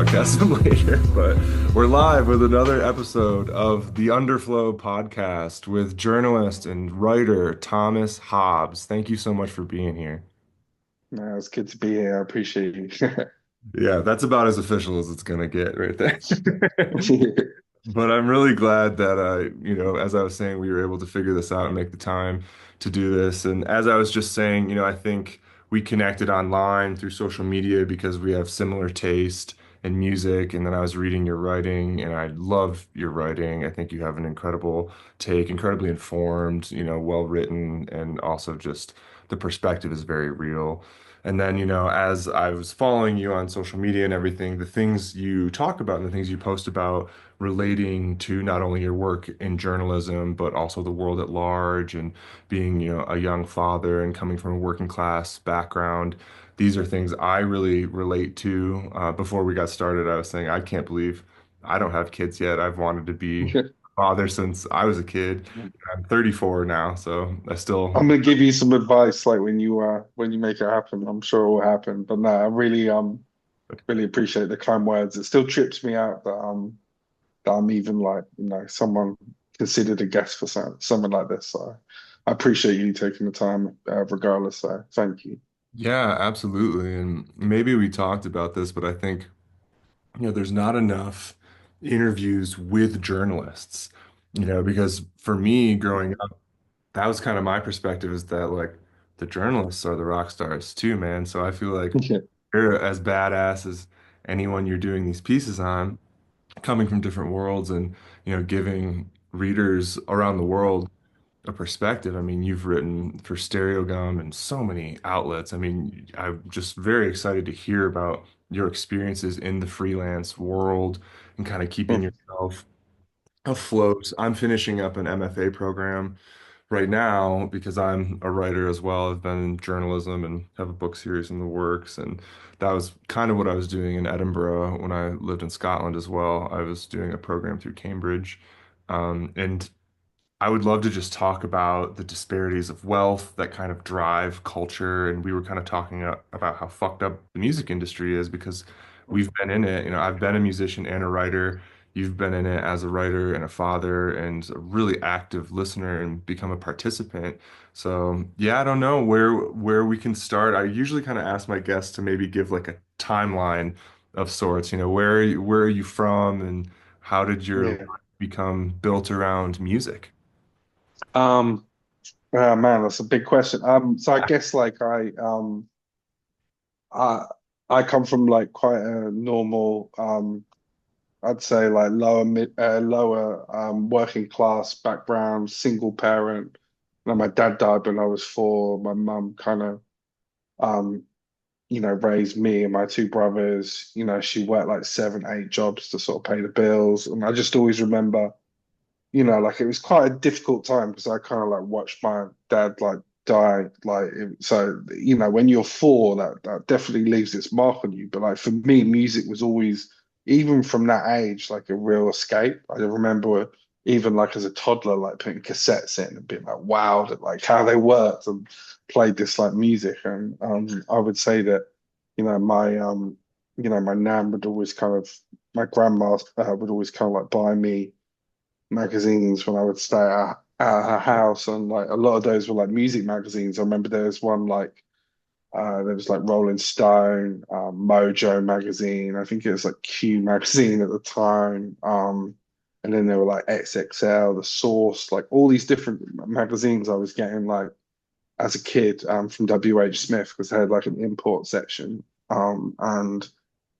sarcasm later, but we're live with another episode of the Underflow Podcast with journalist and writer Thomas Hobbs. Thank you so much for being here. No, it's good to be here. I appreciate you. Yeah, that's about as official as it's gonna get right there. But I'm really glad that as I was saying, we were able to figure this out and make the time to do this. And as I was just saying, I think we connected online through social media because we have similar taste in music. And then I was reading your writing, and I love your writing. I think you have an incredible take, incredibly informed, well written, and also just the perspective is very real. And then, as I was following you on social media and everything, the things you talk about and the things you post about relating to not only your work in journalism, but also the world at large and being, a young father and coming from a working class background. These are things I really relate to. Before we got started, I was saying, I can't believe I don't have kids yet. I've wanted to be a father since I was a kid. I'm 34 now, so I still. I'm gonna give you some advice, like when you make it happen. I'm sure it will happen. But no, I really appreciate the kind words. It still trips me out that I'm even like, someone considered a guest for something like this. So I appreciate you taking the time, regardless. So thank you. Yeah, absolutely. And maybe we talked about this, but I think there's not enough interviews with journalists, because for me growing up, that was kind of my perspective is that like the journalists are the rock stars too, man. So I feel like Yeah. you're as badass as anyone you're doing these pieces on, coming from different worlds and, giving readers around the world a perspective. I mean, you've written for Stereogum and so many outlets. I mean, I'm just very excited to hear about your experiences in the freelance world and kind of keeping yourself afloat. I'm finishing up an MFA program right now because I'm a writer as well. I've been in journalism and have a book series in the works. And that was kind of what I was doing in Edinburgh when I lived in Scotland as well. I was doing a program through Cambridge. And I would love to just talk about the disparities of wealth that kind of drive culture. And we were kind of talking about how fucked up the music industry is because we've been in it. I've been a musician and a writer. You've been in it as a writer and a father and a really active listener and become a participant. So yeah, I don't know where we can start. I usually kind of ask my guests to maybe give like a timeline of sorts. Where are you from and how did your life Yeah. become built around music? Um, man, that's a big question. So I guess like I I come from like quite a normal I'd say like lower working class background, single parent. My dad died when I was four. My mum kind of um raised me and my two brothers. She worked like seven, eight jobs to sort of pay the bills. And I just always remember, like it was quite a difficult time because I kind of like watched my dad like die. So, when you're four, that definitely leaves its mark on you. But like for me, music was always, even from that age, like a real escape. I remember even like as a toddler, like putting cassettes in and being like wowed at like how they worked and played this like music. And I would say that, my nan would always kind of, my grandma would always kind of like buy me magazines when I would stay at her house, and like a lot of those were like music magazines. I remember there was one like there was like Rolling Stone, Mojo magazine. I think it was like Q magazine at the time. And then there were like XXL, The Source, like all these different magazines I was getting like as a kid from WH Smith because they had like an import section. And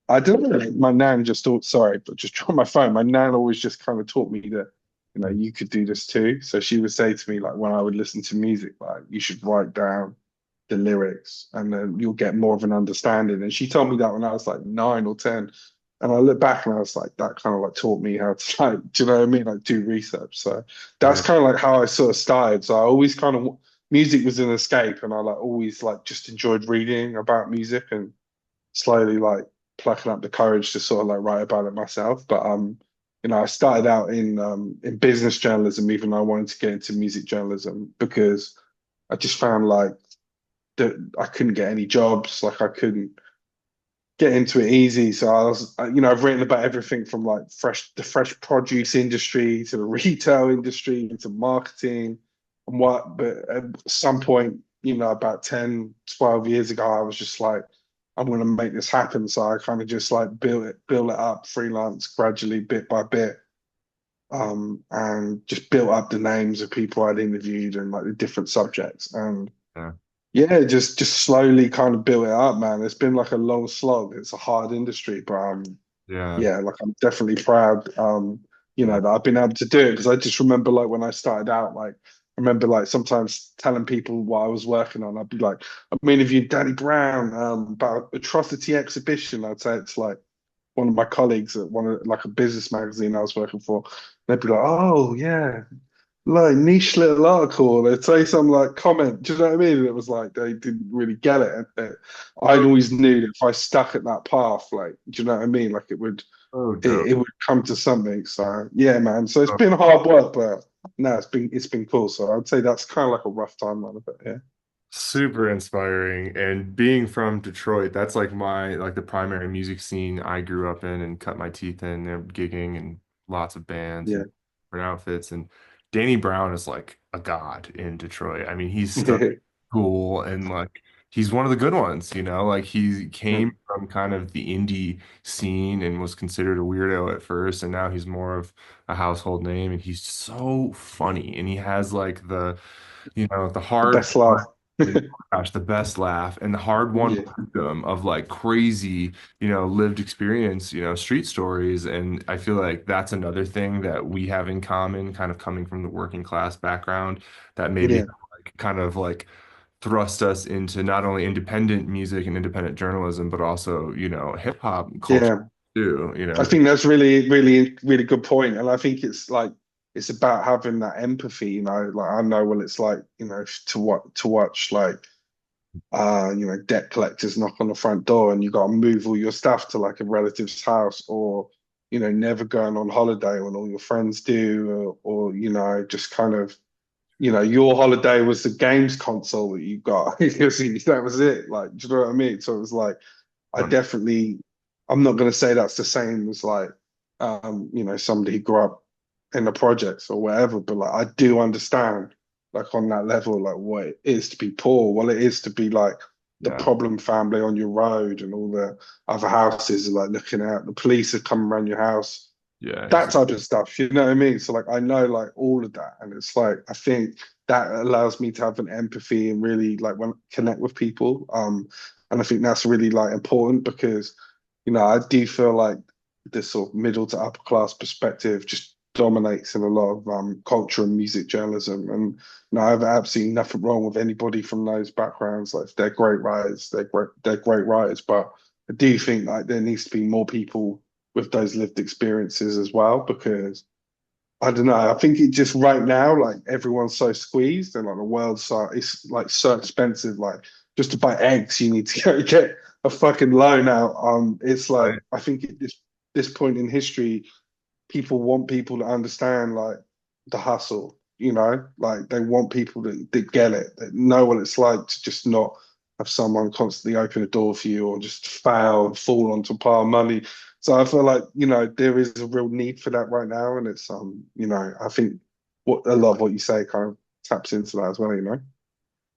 I don't know. My nan just thought, sorry, but just dropped my phone. My nan always just kind of taught me that, you could do this too. So she would say to me, like, when I would listen to music, like, you should write down the lyrics and then you'll get more of an understanding. And she told me that when I was like 9 or 10. And I look back and I was like, that kind of like taught me how to like, do you know what I mean? Like do research. So that's Yeah. kind of like how I sort of started. So I always kind of, music was an escape and I like always like just enjoyed reading about music and slowly like plucking up the courage to sort of like write about it myself. But I started out in business journalism, even though I wanted to get into music journalism because I just found like that I couldn't get any jobs. Like I couldn't. get into it easy. So you know, I've written about everything from like the fresh produce industry to the retail industry to marketing and what. But at some point, you know, about 10, 12 years ago, I was just like, I'm going to make this happen. So I kind of just like build it up freelance gradually, bit by bit. And just built up the names of people I'd interviewed and like the different subjects. And Yeah. yeah, just slowly kind of built it up, man. It's been like a long slog. It's a hard industry, but Yeah. yeah, like I'm definitely proud, you Yeah. know, that I've been able to do it because I just remember like when I started out, like I remember like sometimes telling people what I was working on. I'd be like, I'm interviewing Danny Brown about Atrocity Exhibition. I'd say it's like one of my colleagues at one of like a business magazine I was working for. They'd be like, oh yeah, like niche little article. They'd say some like comment. Do you know what I mean? And it was like they didn't really get it. I Oh, always knew that if I stuck at that path, like, do you know what I mean? Like oh, dope. it would come to something. So yeah, man. So it's Oh, been hard work, but no, it's been cool. So I'd say that's kind of like a rough timeline of it. Yeah. super inspiring. And being from Detroit, that's like like the primary music scene I grew up in and cut my teeth in. They're gigging and lots of bands Yeah. and different outfits. And Danny Brown is like a god in Detroit. I mean, he's so cool and like he's one of the good ones, you know, like he came from kind of the indie scene and was considered a weirdo at first, and now he's more of a household name, and he's so funny, and he has like the The hard best laugh. and gosh, the best laugh and the hard won Yeah. wisdom of like crazy, lived experience, street stories. And I feel like that's another thing that we have in common, kind of coming from the working class background, that maybe Yeah. like kind of like thrust us into not only independent music and independent journalism, but also, hip hop culture Yeah. too, I think that's really good point. And I think it's like it's about having that empathy, you know, like I know what it's like, you know, to watch like you know, debt collectors knock on the front door and you gotta move all your stuff to like a relative's house or, you know, never going on holiday when all your friends do or you know, just kind of, you know, your holiday was the games console that you got. That was it. Like, do you know what I mean? So it was like I fun. definitely, I'm not going to say that's the same as like, you know, somebody who grew up in the projects or whatever, but like I do understand, like on that level, like what it is to be poor, what it is to be like the Yeah. problem family on your road and all the other houses are like looking out, the police are coming around your house, Yeah. that type of stuff, you know what I mean? So like I know like all of that, and it's like I think that allows me to have an empathy and really like when connect with people. And I think that's really like important because you know I do feel like this sort of middle to upper class perspective just dominates in a lot of culture and music journalism. And you know, I have absolutely nothing wrong with anybody from those backgrounds. Like they're great writers, they're great writers. But I do think like there needs to be more people with those lived experiences as well because I don't know. I think it just right now, like everyone's so squeezed and like the world's so it's like so expensive. Like just to buy eggs, you need to go get a fucking loan out. It's like Right. I think at this point in history, people want people to understand like the hustle. You know, like they want people that get it, that know what it's like to just not have someone constantly open a door for you or just fail and fall onto a pile of money. So I feel like, you know, there is a real need for that right now. And it's you know, I think what a lot of what you say kind of taps into that as well, you know?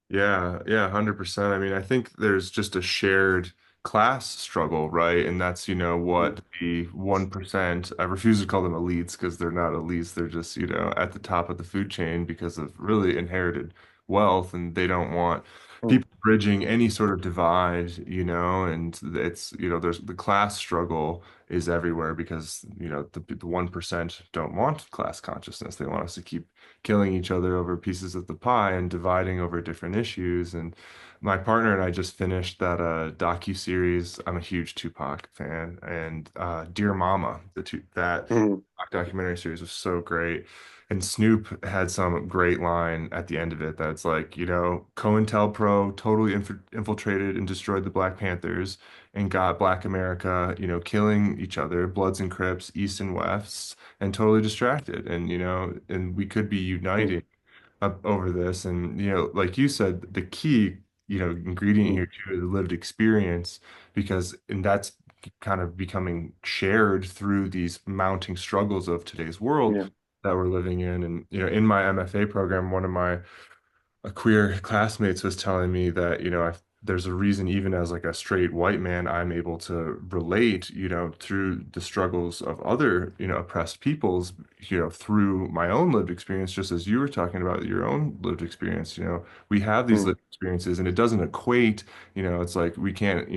Yeah, yeah, 100%. I mean, I think there's just a shared class struggle, right? And that's, what the 1%, I refuse to call them elites because they're not elites. They're just, at the top of the food chain because of really inherited wealth, and they don't want Mm. people bridging any sort of divide, and it's, there's the class struggle is everywhere because, the 1% don't want class consciousness. They want us to keep killing each other over pieces of the pie and dividing over different issues. And my partner and I just finished that docu-series. I'm a huge Tupac fan, and Dear Mama, that Mm. documentary series was so great. And Snoop had some great line at the end of it that's like, COINTELPRO totally infiltrated and destroyed the Black Panthers and got Black America, killing each other, Bloods and Crips, East and West, and totally distracted. And, and we could be Mm. uniting up over this. And, like you said, the key, ingredient here too is lived experience, because and that's kind of becoming shared through these mounting struggles of today's world yeah, that we're living in. And in my MFA program, one of my a queer classmates was telling me that, there's a reason, even as like a straight white man, I'm able to relate, through the struggles of other, oppressed peoples, through my own lived experience, just as you were talking about your own lived experience. We have these mm, lived experiences and it doesn't equate, it's like we can't,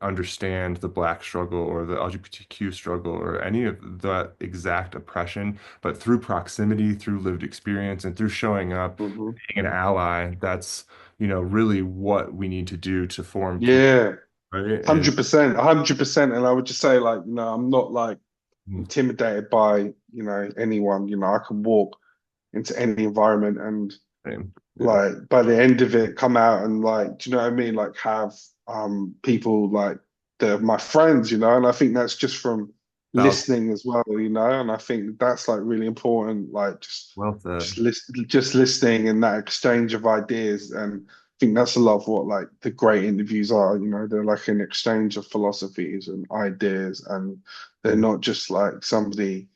understand the Black struggle or the LGBTQ struggle or any of that exact oppression, but through proximity, through lived experience, and through showing up, hmm. being an ally, that's, really what we need to do to form community, Yeah, right? And 100%, 100%. And I would just say, like, I'm not like mm, intimidated by, anyone. I can walk into any environment and same. Yeah. like by the end of it come out and like, do you know what I mean? Like have people like they're my friends, and I think that's just from Thousand, listening as well, and I think that's like really important, like well said. just listening and that exchange of ideas. And I think that's a lot of what like the great interviews are, they're like an exchange of philosophies and ideas, and they're Mm, not just like somebody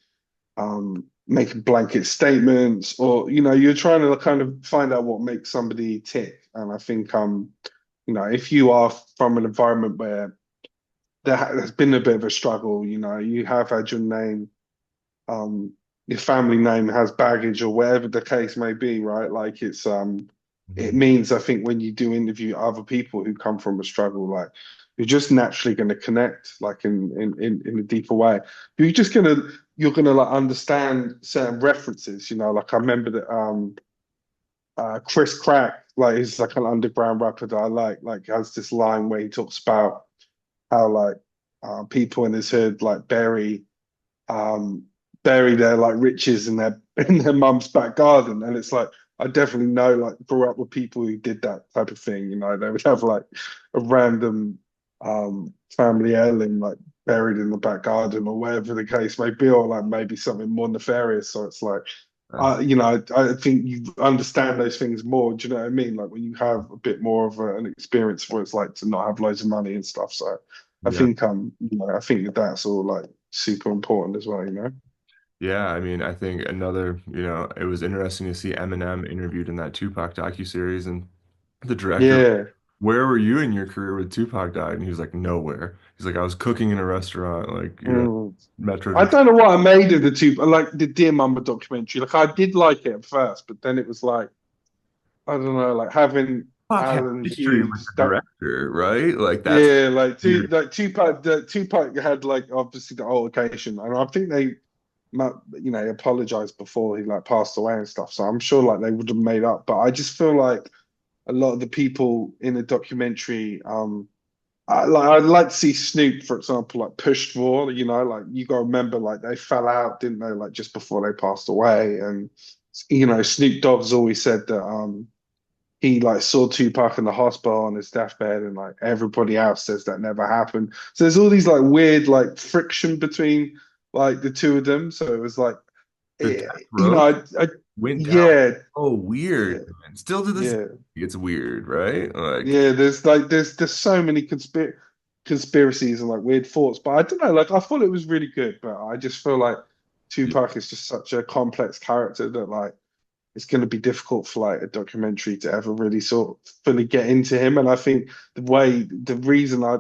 making blanket statements, or you're trying to kind of find out what makes somebody tick. And I think if you are from an environment where there's been a bit of a struggle, you have had your name, um your family name has baggage or whatever the case may be, right? Like it mhm. means, I think, when you do interview other people who come from a struggle, like you're just naturally going to connect, like in a deeper way. You're gonna like understand certain references, like I remember that Chris Crack, like he's like an underground rapper that I like has this line where he talks about how like people in his hood like um bury their like riches in their in their mum's back garden. And it's like I definitely know, like, grew up with people who did that type of thing. They would have like a random family heirloom like buried in the back garden or whatever the case may be, or like maybe something more nefarious. So it's like That's, I think you understand those things more. Do you know what I mean? Like when you have a bit more of an experience of what it's like to not have loads of money and stuff. So I yeah. think I think that that's all like super important as well. Yeah, I mean, I think another, it was interesting to see Eminem interviewed in that Tupac docuseries, and the director, Yeah. where were you in your career when Tupac died? And he was like, nowhere. He's like, I was cooking in a restaurant, like, Mm. Metro I Detroit. don't know what I made of the two, like the Dear Mama documentary. Like I did like it at first, but then it was like I don't know, like having Tupac had Alan history with Hughes. the That director, right? Like that's Yeah, weird. like Tupac had like obviously the altercation, and I think they, apologized before he like passed away and stuff. So I'm sure like they would have made up. But I just feel like a lot of the people in the documentary, I'd like to see Snoop, for example, like pushed more. Like you got to remember, like they fell out, didn't they? Like just before they passed away, and Snoop Dogg's always said that he like saw Tupac in the hospital on his deathbed, and like everybody else says that never happened. So there's all these like weird like friction between like the two of them. So it was like, The eh, death row went down. yeah, Oh, weird, man. Still to this day, yeah. it's weird, right? Like, Yeah, there's so many conspiracies and like weird thoughts, but I don't know. Like I thought it was really good, but I just feel like yeah, Tupac is just such a complex character that like it's going to be difficult for like a documentary to ever really sort of fully get into him. And I think the reason I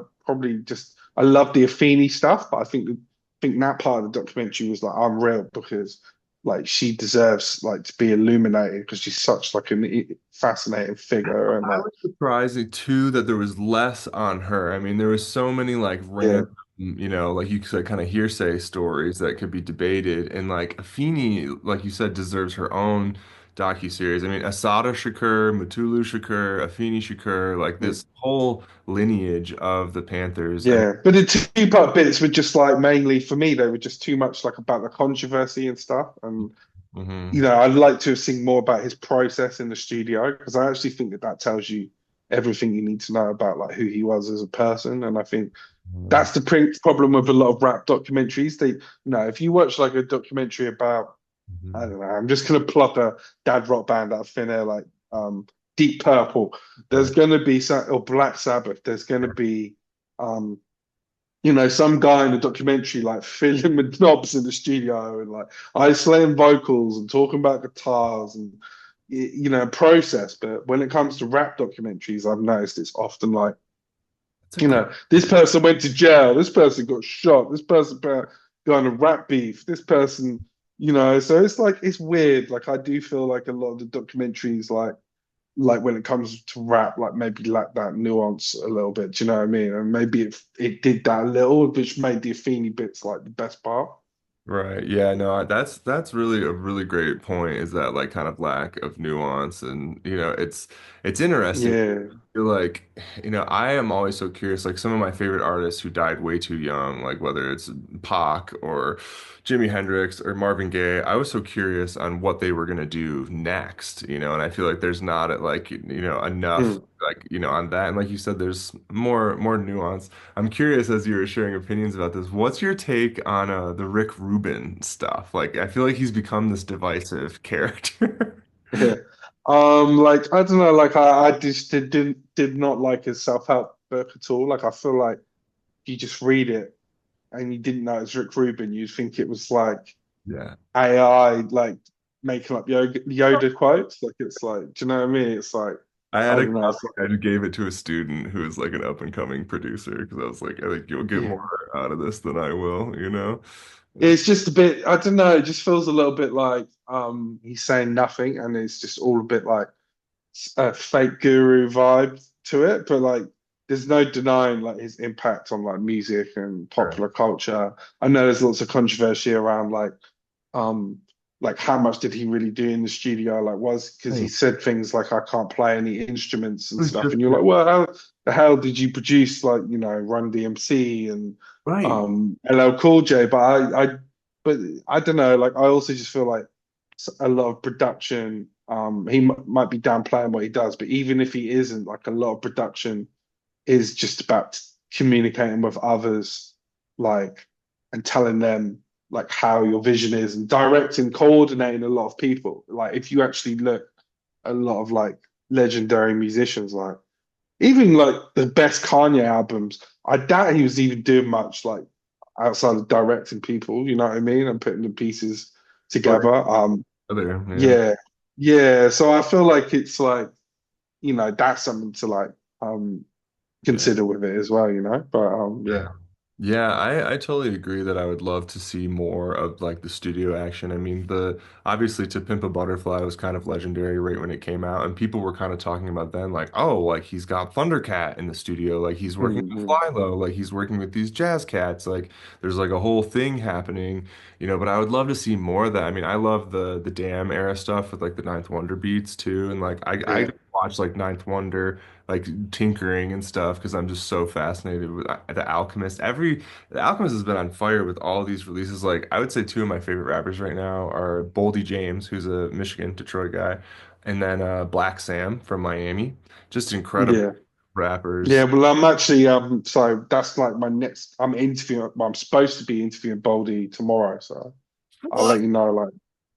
love the Afeni stuff, but I think that part of the documentary was like unreal because like she deserves like to be illuminated because she's such like a fascinating figure and I like was surprised too that there was less on her. I mean, there was so many like yeah, random, like you said, kind of hearsay stories that could be debated. And like Afeni, like you said, deserves her own docuseries. I mean, Asada Shakur, Mutulu Shakur, Afeni Shakur, like yeah. this whole lineage of the Panthers. I mean, Yeah, but the two-part bits were just like mainly for me, they were just too much like about the controversy and stuff. And mhm. I'd like to have seen more about his process in the studio because I actually think that that tells you everything you need to know about like who he was as a person. And I think Mhm. that's the problem with a lot of rap documentaries. If you watch like a documentary about, I Mhm. don't know, I'm just gonna pluck a dad rock band out of thin air, like Deep Purple. There's going to be some, or Black Sabbath. There's going to be, um, some guy in the documentary like filling with knobs in the studio and like isolating vocals and talking about guitars and process. But when it comes to rap documentaries, I've noticed it's often like, It's a great. this person went to jail, this person got shot, this person got in a rap beef, this person, so it's like it's weird. Like I do feel like a lot of the documentaries, like when it comes to rap, like maybe lack that nuance a little bit. Do you know what I mean? And maybe it did that a little, which made the Afeni bits like the best part. Right. Yeah, no, that's really a really great point is that like kind of lack of nuance and it's interesting. Yeah, You're like, I am always so curious. Like some of my favorite artists who died way too young, like whether it's Pac or Jimi Hendrix or Marvin Gaye, I was so curious on what they were gonna do next, and I feel like there's not like, enough mm. like, on that. And like you said, there's more nuance. I'm curious as you were sharing opinions about this, what's your take on the Rick Rubin stuff? Like I feel like he's become this divisive character. Yeah. Like I don't know, like I just did not like his self-help book at all. Like I feel like you just read it and you didn't know it's Rick Rubin, you'd think it was like Yeah. AI like making up Yoda quotes. Like it's like, do you know what I mean? It's like I I had a don't know. copy. I just gave it to a student who is like an up and coming producer because I was like, I think you'll get Yeah. more out of this than I will. It's just a bit, I don't know, it just feels a little bit like he's saying nothing and it's just all a bit like a fake guru vibe to it. But like there's no denying like his impact on like music and Right. popular culture. I know there's lots of controversy around um like how much did he really do in the studio? Like was because he Right. said things like I can't play any instruments It and was stuff. just And you're like, well, how the hell did you produce like, Run DMC and right. LL Cool J? But I don't know, like I also just feel like a lot of production, he might be downplaying what he does, but even if he isn't, like a lot of production is just about communicating with others, like, and telling them like how your vision is and directing, coordinating a lot of people. Like if you actually look at a lot of like legendary musicians, like even like the best Kanye albums, I doubt he was even doing much like outside of directing people, you know what I mean? And putting the pieces Right together. there. Yeah. Yeah, yeah. So I feel like it's like, that's something to like Yeah. consider with it as well, But yeah. Yeah, I totally agree that I would love to see more of like the studio action. I mean, the obviously To Pimp a Butterfly was kind of legendary right when it came out, and people were kind of talking about then like, oh, like he's got Thundercat in the studio, like he's working with Mhm. Flylo, like he's working with these jazz cats, like there's like a whole thing happening, but I would love to see more of that. I mean, I love the Damn era stuff with like the Ninth Wonder beats too, and like I Yeah. watch like Ninth Wonder like tinkering and stuff because I'm just so fascinated with the Alchemist. The Alchemist has been on fire with all these releases. Like I would say two of my favorite rappers right now are Boldy James, who's a Michigan, Detroit guy, and then Black Sam from Miami. Just incredible Yeah. Yeah. rappers. Well, I'm actually so that's like my next I'm interviewing I'm supposed to be interviewing Boldy tomorrow, so I'll What? let you know like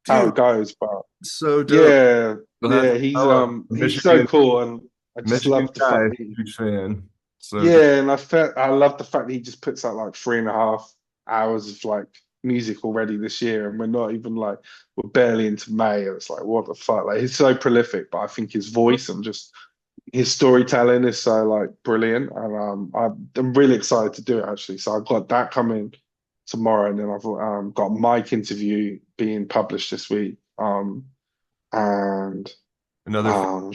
how Dude, it goes. But so dope. yeah, You'll have yeah, to tell him. he's so cool and I just Michigan love the fact guy, that he huge fan. So dope. Yeah, and I love the fact that he just puts out like 3.5 hours of like music already this year, and we're not even like we're barely into May, and it's like what the fuck? Like he's so prolific, but I think his voice and just his storytelling is so like brilliant, and I'm really excited to do it actually. So I've got that coming tomorrow, and then I've got a mic interview being published this week, and Another fan. um,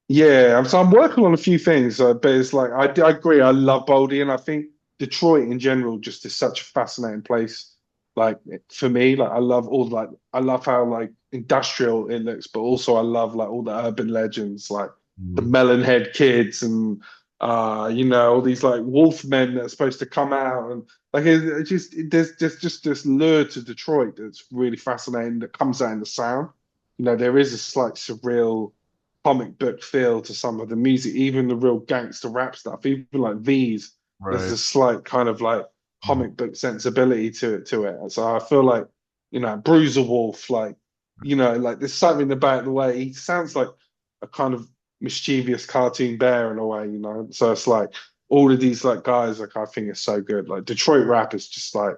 yeah, so I'm working on a few things, but it's like I agree. I love Boldy, and I think Detroit in general just is such a fascinating place. Like for me, like I love how like industrial it looks, but also I love like all the urban legends, like the Mhm. Melonhead Kids and all these like wolf men that are supposed to come out and like there's just this lure to Detroit that's really fascinating that comes out in the sound. There is a slight surreal comic book feel to some of the music, even the real gangster rap stuff, even like these, there's Right. a slight kind of like Mhm. comic book sensibility to it. So I feel like, Bruiser Wolf, like, like there's something about the way he sounds like. a kind of mischievous cartoon bear in a way, you know. So it's like all of these like guys, like I think is so good. Like Detroit rap is just like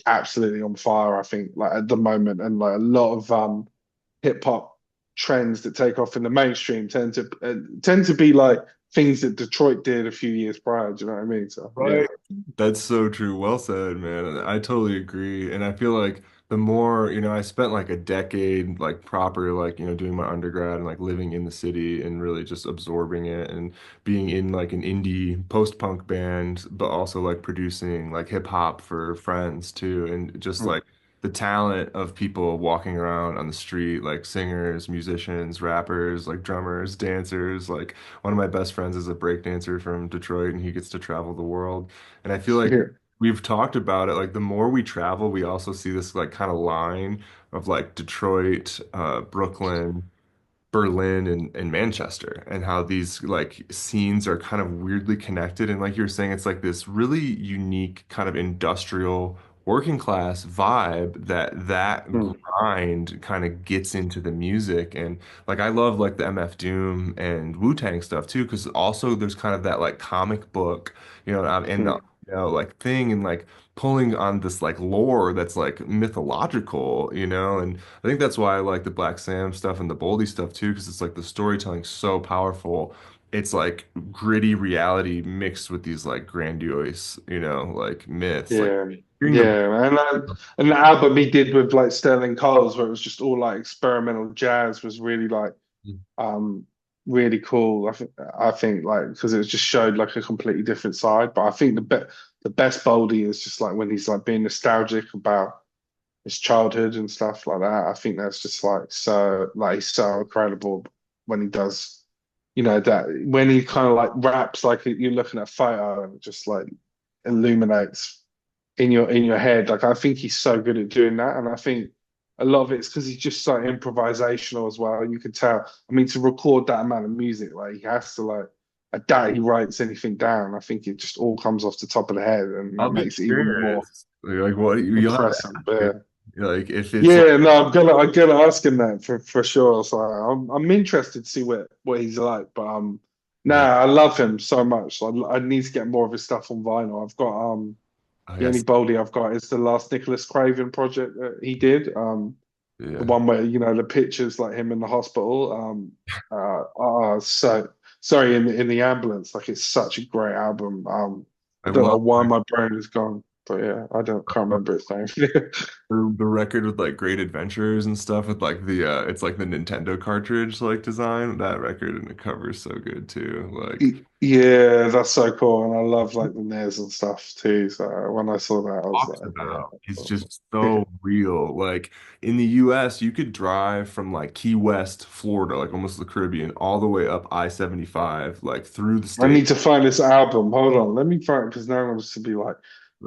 absolutely on fire, I think, like at the moment, and like a lot of hip hop trends that take off in the mainstream tend to be like things that Detroit did a few years prior. Do you know what I mean? So yeah. Right. That's so true. Well said, man. I totally agree. And I feel like the more, I spent like a decade like proper like, doing my undergrad and like living in the city and really just absorbing it and being in like an indie post-punk band, but also like producing like hip hop for friends too. And just Mm, like the talent of people walking around on the street, like singers, musicians, rappers, like drummers, dancers, like one of my best friends is a breakdancer from Detroit and he gets to travel the world. And I feel like yeah. we've talked about it, like the more we travel, we also see this like kind of line of like Detroit, Brooklyn, Berlin and Manchester and how these like scenes are kind of weirdly connected. And like you're saying, it's like this really unique kind of industrial working class vibe that Mm, grind kind of gets into the music. And like I love like the MF Doom and Wu-Tang stuff too, because also there's kind of that like comic book, and mm, like thing and like pulling on this like lore that's like mythological, and I think that's why I like the Black Sam stuff and the Boldy stuff too, because it's like the storytelling's so powerful. It's like gritty reality mixed with these like grandiose, like myths. Like yeah. hearing the Yeah. And the album he did with like Sterling Coles, where it was just all like experimental jazz, was really like um really cool. I think like because it just showed like a completely different side. But I think the best Boldy is just like when he's like being nostalgic about his childhood and stuff like that. I think that's just like he's so incredible when he does, that when he kind of like raps like you're looking at a photo and it just like illuminates in your head. Like I think he's so good at doing that, and I think a lot of it's because he's just so improvisational as well. You can tell. I mean, to record that amount of music, like he has to like. I doubt he writes anything down. I think it just all comes off the top of the head, and I'll it be makes it even more curious. Like what you'll have to impressive. ask him. Yeah. Like if it's like Yeah, no, I'm gonna ask him that for sure. So I'm interested to see what he's like. But yeah, I love him so much. I need to get more of his stuff on vinyl. I've got I the only guess Boldy I've got is the last Nicholas Craven project that he did. The yeah. one where the pictures like him in the hospital. So sorry in the ambulance. Like it's such a great album. I I don't know love why my brain is gone, but yeah, can't remember its name. the record with like Great Adventures and stuff with like the it's like the Nintendo cartridge like design. That record and the cover is so good too. Like Yeah, that's so cool, and I love like the Nes and stuff too. So when I saw that, I was talks like, yeah, about is awesome. just so real. Like in the US, you could drive from like Key West, Florida, like almost the Caribbean, all the way up I-75, like through the I state. need to find this album. Hold on, let me find it because now I'm just to be like,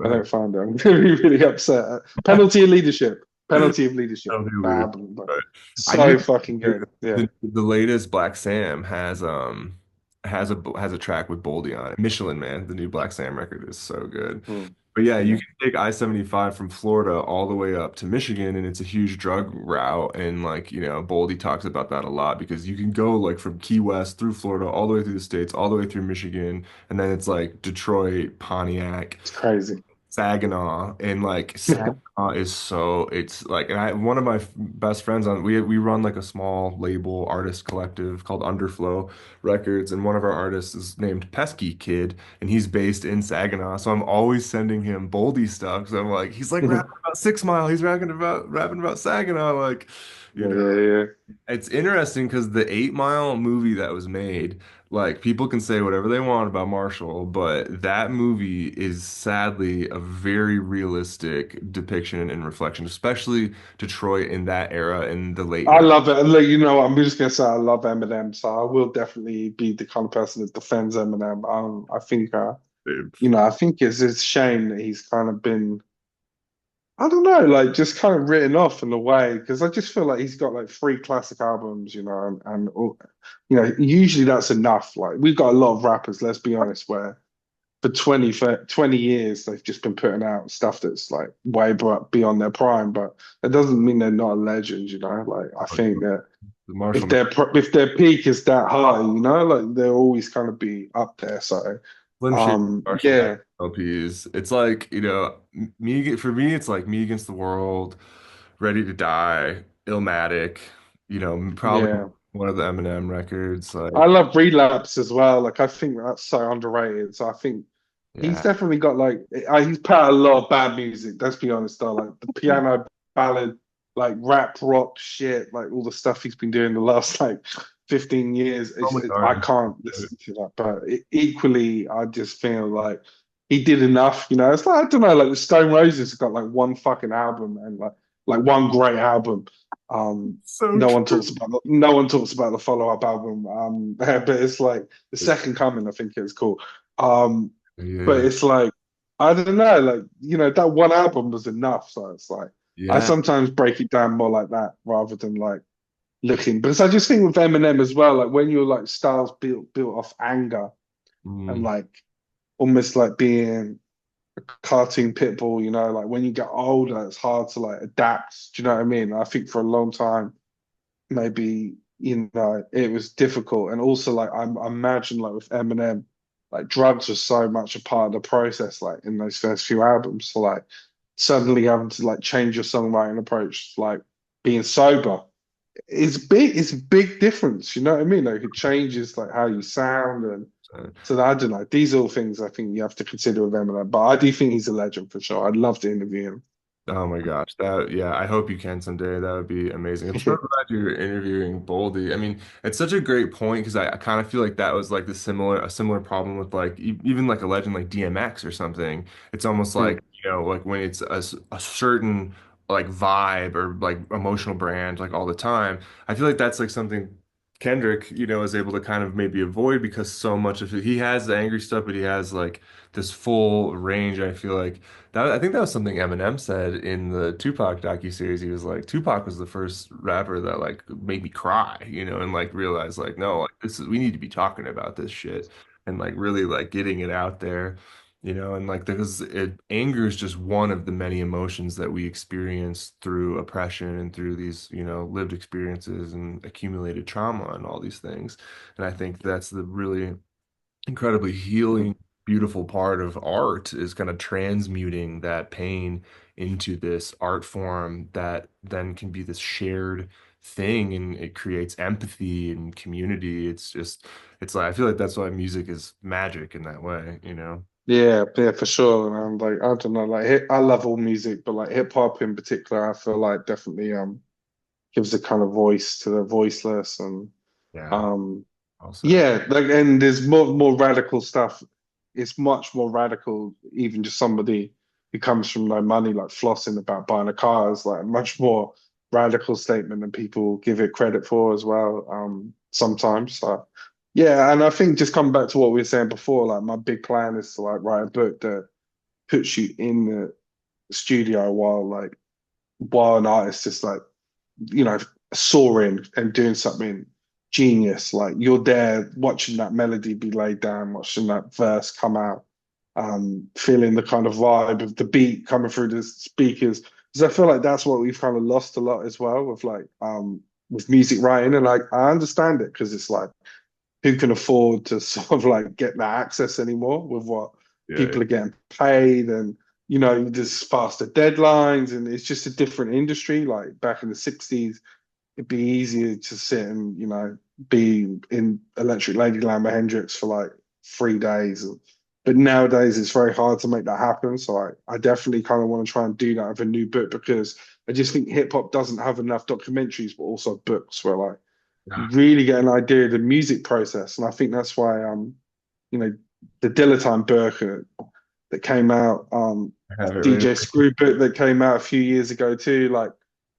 I Right. don't find it. I'm gonna be really upset. Penalty of Leadership. Penalty of Leadership. Tell me That weird. album, but Right. I so do fucking good. Yeah. the latest Black Sam has a track with Boldy on it. Michelin Man, the new Black Sam record is so good. Mm, But yeah, you yeah. can take I-75 from Florida all the way up to Michigan, and it's a huge drug route. And like, Boldy talks about that a lot because you can go like from Key West through Florida, all the way through the States, all the way through Michigan, and then it's like Detroit, Pontiac, It's crazy. Saginaw, and like Saginaw is so it's like and I one of my best friends on we run like a small label artist collective called Underflow Records, and one of our artists is named Pesky Kid, and he's based in Saginaw, so I'm always sending him Boldy stuff. So I'm like he's like rapping about 6 Mile, he's rapping about Saginaw, like you Yeah, know. yeah, yeah. It's interesting because the 8 Mile movie that was made, like people can say whatever they want about Marshall, but that movie is sadly a very realistic depiction and reflection, especially Detroit in that era in the late I 90s. love it. And look, I'm just gonna say I love Eminem, so I will definitely be the kind of person that defends Eminem. I think I think it's a shame that he's kind of been, I don't know, like just kind of written off in a way because I just feel like he's got like three classic albums, and usually that's enough. Like we've got a lot of rappers, let's be honest, where for 20 years they've just been putting out stuff that's like way beyond their prime, but that doesn't mean they're not a legend, Like I think that. The Marshall if their peak is that high, like they'll always kind of be up there. So, Slim Shady, Marshall Mathers yeah, LPs. It's like, me for me, it's like Me Against the World, Ready to Die, Illmatic, probably yeah. one of the Eminem records. I Like, love Relapse as well. Like I think that's so underrated. So I think he's yeah. definitely got like he's put out a lot of bad music. Let's be honest, though. Like the piano ballad, like rap rock shit, like all the stuff he's been doing the last like 15 years. So much I art. can't listen to that. But equally, I just feel like he did enough. It's like I don't know. Like the Stone Roses got like one fucking album and like one great album. Um, So no one talks about the follow-up album. But it's like the true. Second Coming. I think it's called. Um, but Yeah. it's like I don't know, like that one album was enough. So it's like I Yeah. sometimes break it down more like that rather than like looking. Because I just think with Eminem as well, like when you're like styles built off anger and Mm. like almost like being a cartoon pit bull, like when you get older, it's hard to like adapt. Do you know what I mean? I think for a long time, maybe it was difficult, and also like I imagine like with Eminem, like drugs were so much a part of the process, like in those first few albums. So like suddenly having to like change your songwriting approach, like being sober, is big. It's a big difference. You know what I mean? Like it changes like how you sound, and so I don't know. These are all things I think you have to consider with Eminem. But I do think he's a legend for sure. I'd love to interview him. Oh my gosh, yeah, I hope you can someday. That would be amazing. I'm so glad you're interviewing Boldy. I mean, it's such a great point because I kind of feel like that was like a similar problem with like even like a legend like DMX or something. It's almost like, Mm. like when it's a certain like vibe or like emotional brand like all the time. I feel like that's like something Kendrick, is able to kind of maybe avoid because so much of it, he has the angry stuff, but he has like this full range. I feel like. I think that was something Eminem said in the Tupac docuseries. He was like, Tupac was the first rapper that like made me cry, and like realize like, no, like we need to be talking about this shit and like really like getting it out there, and like because anger is just one of the many emotions that we experience through oppression and through these, lived experiences and accumulated trauma and all these things. And I think that's the really incredibly healing, beautiful part of art is kind of transmuting that pain into this art form that then can be this shared thing and it creates empathy and community. It's like I feel like that's why music is magic in that way. Yeah, yeah, for sure. And I'm like, I don't know, like I love all music, but like hip hop in particular, I feel like definitely gives a kind of voice to the voiceless, and Yeah, um also. yeah, like and there's more radical stuff. It's much more radical, even just somebody who comes from no money, like flossing about buying a car is like a much more radical statement than people give it credit for as well. Sometimes. So yeah, and I think just coming back to what we were saying before, like my big plan is to like write a book that puts you in the studio while an artist is like, you know, soaring and doing something genius. Like you're there watching that melody be laid down, watching that verse come out, feeling the kind of vibe of the beat coming through the speakers. Because I feel like that's what we've kind of lost a lot as well with music writing. And like I understand it because it's like who can afford to sort of like get that access anymore with what Yeah, people are getting paid, and there's faster deadlines, and it's just a different industry. Like back in the 60s, it'd be easier to sit and be in Electric Ladyland with Hendrix for like 3 days. But nowadays it's very hard to make that happen. So I definitely kind of want to try and do that with a new book, because I just think hip hop doesn't have enough documentaries, but also books where like yeah. you really get an idea of the music process. And I think that's why you know, the Dilettante book that came out, I have it right DJ here. Screw book that came out a few years ago too. Like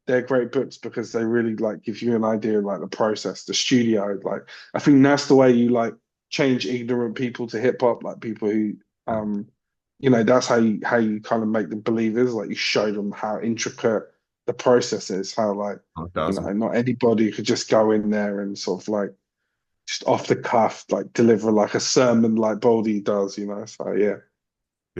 they're great books because they really like give you an idea of like the process, the studio. Like I think that's the way you like change ignorant people to hip hop, like people who that's how you kind of make them believers. Like you show them how intricate the process is, how like 1,000. not anybody could just go in there and sort of like just off the cuff like deliver like a sermon like Boldy does. So yeah.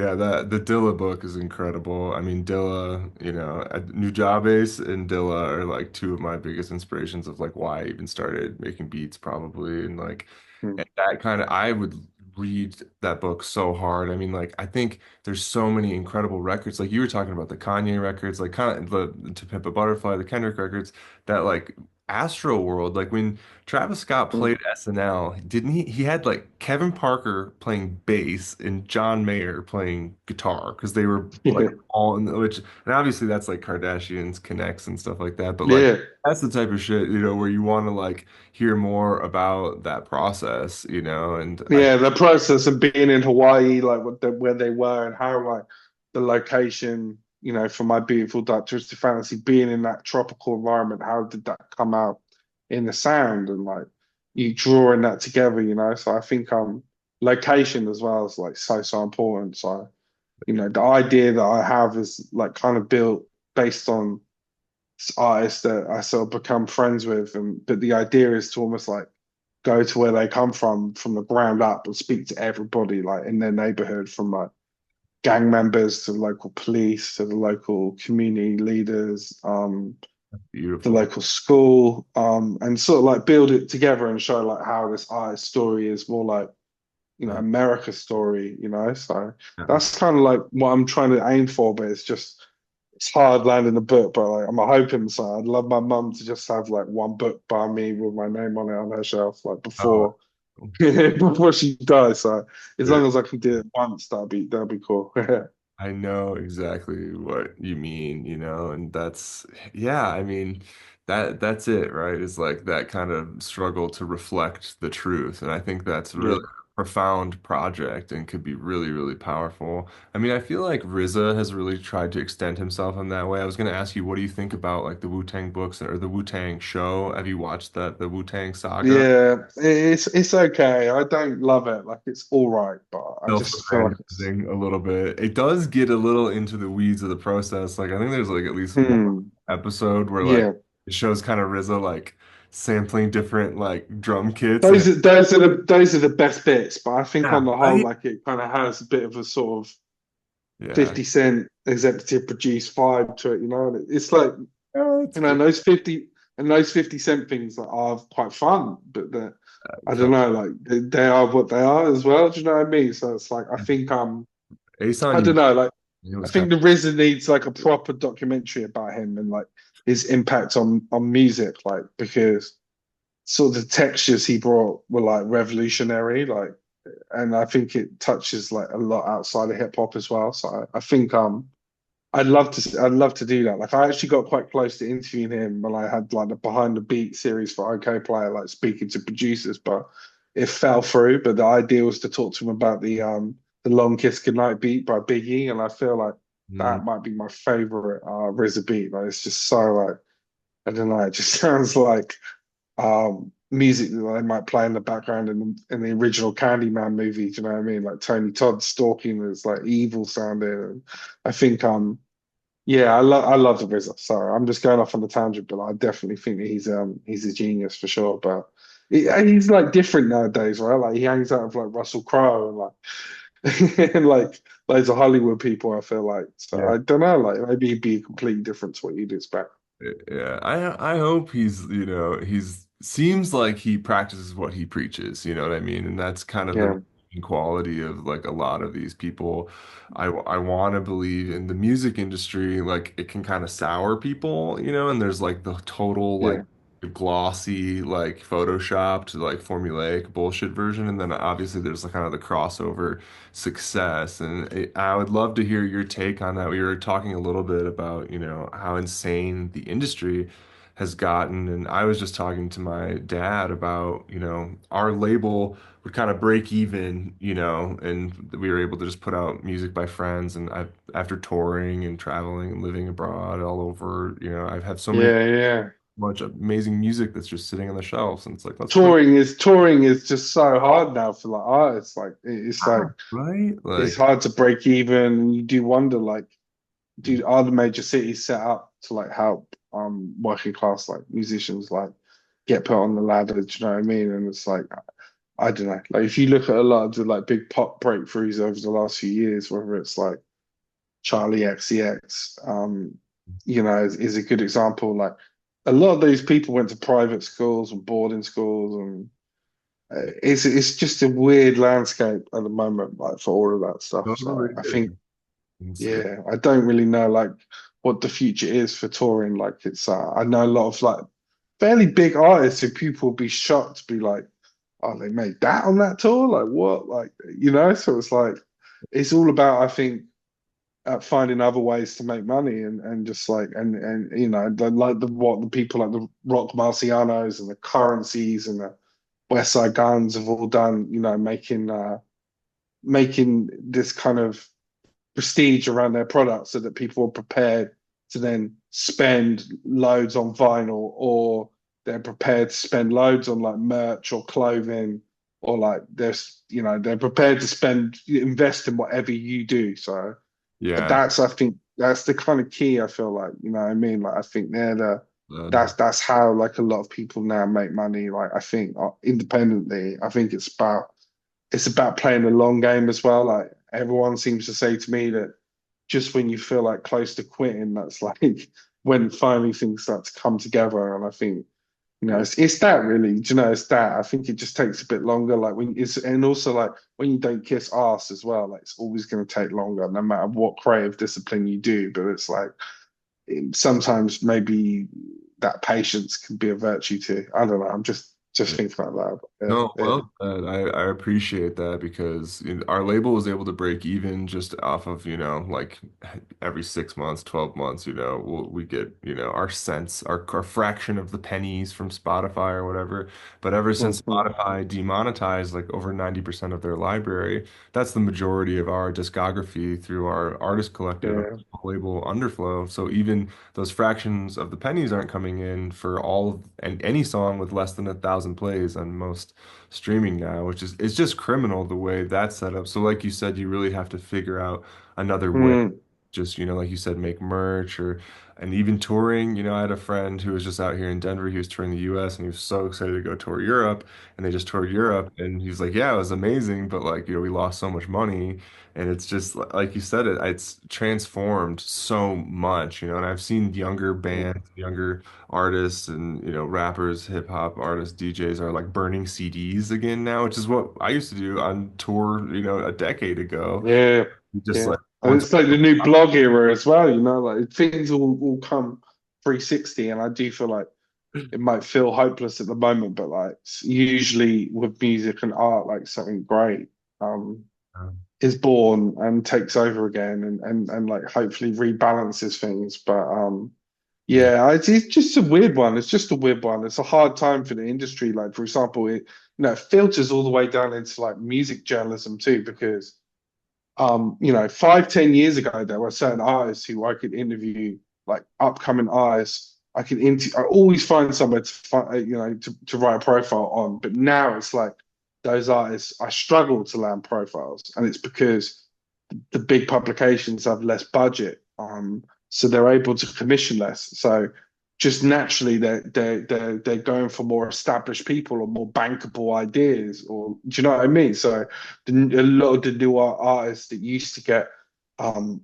Yeah, that the Dilla book is incredible. I mean, Dilla, Nujabes and Dilla are like two of my biggest inspirations of like why I even started making beats probably. And like Mm. and that kind of I would read that book so hard. I mean, like I think there's so many incredible records. Like you were talking about the Kanye records, like kind of the To Pimp a Butterfly, the Kendrick records, that like Astro World, like when Travis Scott Mm. played SNL, didn't he? He had like Kevin Parker playing bass and John Mayer playing guitar because they were like Yeah. all in which, and obviously that's like Kardashians connects and stuff like that. But like Yeah. that's the type of shit, where you want to like hear more about that process, and I, Yeah, the process of being in Hawaii, like where they were and how like the location, for my beautiful dark twisted fantasy, being in that tropical environment, how did that come out in the sound and like you drawing that together, So I think location as well is like so important. So, the idea that I have is like kind of built based on artists that I sort of become friends with, and but the idea is to almost like go to where they come from the ground up and speak to everybody like in their neighborhood, from like gang members to the local police to the local community leaders, the beautiful. local school, and sort of like build it together and show like how this artist story is more like, Uh, America's story, So yeah. that's kind of like what I'm trying to aim for, but it's hard landing a book, but like I'm hoping so. I'd love my mum to just have like one book by me with my name on it on her shelf, like Oh, before before she dies. So as yeah. long as I can do it once, that'd be cool. I know exactly what you mean, and yeah, I mean, that's it, right? Is like that kind of struggle to reflect the truth. And I think that's a really Yeah. profound project and could be really, really powerful. I mean, I feel like RZA has really tried to extend himself in that way. I was going to ask you, what do you think about like the Wu-Tang books or the Wu-Tang show? Have you watched the Wu-Tang saga? Yeah, it's okay. I don't love it. Like it's all right, but I just feel like it's Self-aggrandizing a little bit. It does get a little into the weeds of the process. Like I think there's like at least one hmm. episode where like Yeah. it shows kind of RZA like sampling different like drum kits and Those are the best bits, but I think yeah, on the whole, right? like it kind of has a bit of a sort of Yeah. 50 Cent executive produced vibe to it, And it's like, Oh, that's good. those 50 Cent things that are quite fun, but I don't Totally. know, like they are what they are as well. Do you know what I mean? So it's like I think I Asan, don't know, like he I was kind think the RZA needs like a proper documentary about him and like his impact on music, like because sort of the textures he brought were like revolutionary, like, and I think it touches like a lot outside of hip hop as well. So I think I'd love to do that. Like I actually got quite close to interviewing him when I had like the behind the beat series for OK Player, like speaking to producers, but it fell through. But the idea was to talk to him about the Long Kiss Goodnight beat by Biggie, and I feel like of, that might be my favorite RZA beat. Like it's just so like I don't know, it just sounds like music that they might play in the background in the original Candyman movie. Do you know what I mean? Like Tony Todd stalking is like evil sounding. And I think yeah, I love the RZA. Sorry, I'm just going off on the tangent, but I definitely think that he's a genius for sure. But he's like different nowadays, right? Like he hangs out with like Russell Crowe and like and like loads of Hollywood people. I feel like so yeah. I don't know. Like maybe he'd be completely different to what you'd expect. Yeah, I hope he's seems like he practices what he preaches, you know what I mean? And that's kind of the Yeah, redeeming quality of like a lot of these people. I want to believe in the music industry, like it can kind of sour people, and there's like the total like yeah, glossy, like photoshopped, like formulaic bullshit version, and then obviously there's like kind of the crossover success. And I would love to hear your take on that. We were talking a little bit about, how insane the industry has gotten. And I was just talking to my dad about, our label would kind of break even, and we were able to just put out music by friends. And after touring and traveling and living abroad all over, I've had so many yeah, yeah. much amazing music that's just sitting on the shelves. And it's like, let's put it Touring is just so hard now for like artists. Like it's like out, right? it's Like, hard to break even. You do wonder like, do are the major cities set up to like help working class like musicians like get put on the ladder? Do you know what I mean? And it's like I don't know. Like if you look at a lot of the like big pop breakthroughs over the last few years, whether it's like Charlie XCX, is a good example. Like a lot of those people went to private schools and boarding schools, and it's just a weird landscape at the moment, like for all of that stuff. So Totally I is. think, yeah, I don't really know like what the future is for touring. Like it's, I know a lot of like fairly big artists who people will be shocked to be like, oh, they made that on that tour? Like what? Like, so it's like it's all about, I think, finding other ways to make money and just like and like the people like the Rock Marcianos and the Currencies and the West Side Guns have all done, making this kind of prestige around their products so that people are prepared to then spend loads on vinyl, or they're prepared to spend loads on like merch or clothing, or like they're prepared to invest in whatever you do. So Yeah. I think that's the kind of key. I feel like, what I mean, like I think Uh, that's how like a lot of people now make money. Like I think independently, I think it's about playing the long game as well. Like everyone seems to say to me that just when you feel like close to quitting, that's like when finally things start to come together. And I think, yeah. it's that really. Do you know, it's that. I think it just takes a bit longer. Like and also like when you don't kiss ass as well, like it's always going to take longer, no matter what creative discipline you do. But it's like sometimes maybe that patience can be a virtue too. I don't know. I'm just thinking about that. No, But yeah, well, I appreciate that because our label was able to break even just off of, like every 6 months, 12 months, we get, our cents, our fraction of the pennies from Spotify or whatever. But ever yeah. since Spotify demonetized like over 90% of their library, that's the majority of our discography through our artist collective and Yeah. label Underflow. So even those fractions of the pennies aren't coming in for all of and any song with less than 1,000 plays on most streaming now, which is it's just criminal the way that's set up. So like you said, you really have to figure out another way. Mm. Just, like you said, make merch or and even touring. I had a friend who was just out here in Denver. He was touring the US and he was so excited to go tour Europe. And they just toured Europe and he's like, yeah, it was amazing, but like, we lost so much money. And it's just like you said, it's transformed so much, and I've seen younger bands, younger artists and rappers, hip hop artists, DJs are like burning CDs again now, which is what I used to do on tour, a decade ago. Yeah, Just yeah. like And once. it's like the new blog era as well, like things all come 360, and I do feel like it might feel hopeless at the moment, but like usually with music and art, like something great um is born and takes over again, and like hopefully rebalances things. But Yeah. yeah, it's just a weird one. It's just a weird one. It's a hard time for the industry. Like for example, it filters all the way down into like music journalism too, because 5, 10 years ago, there were certain artists who I could interview, like upcoming artists. I always find somewhere to find, to write a profile on. But now it's like those artists, I struggle to land profiles, and it's because the big publications have less budget, so they're able to commission less. So just naturally, they're going for more established people or more bankable ideas, or do you know what I mean? So a lot of the newer artists that used to get um,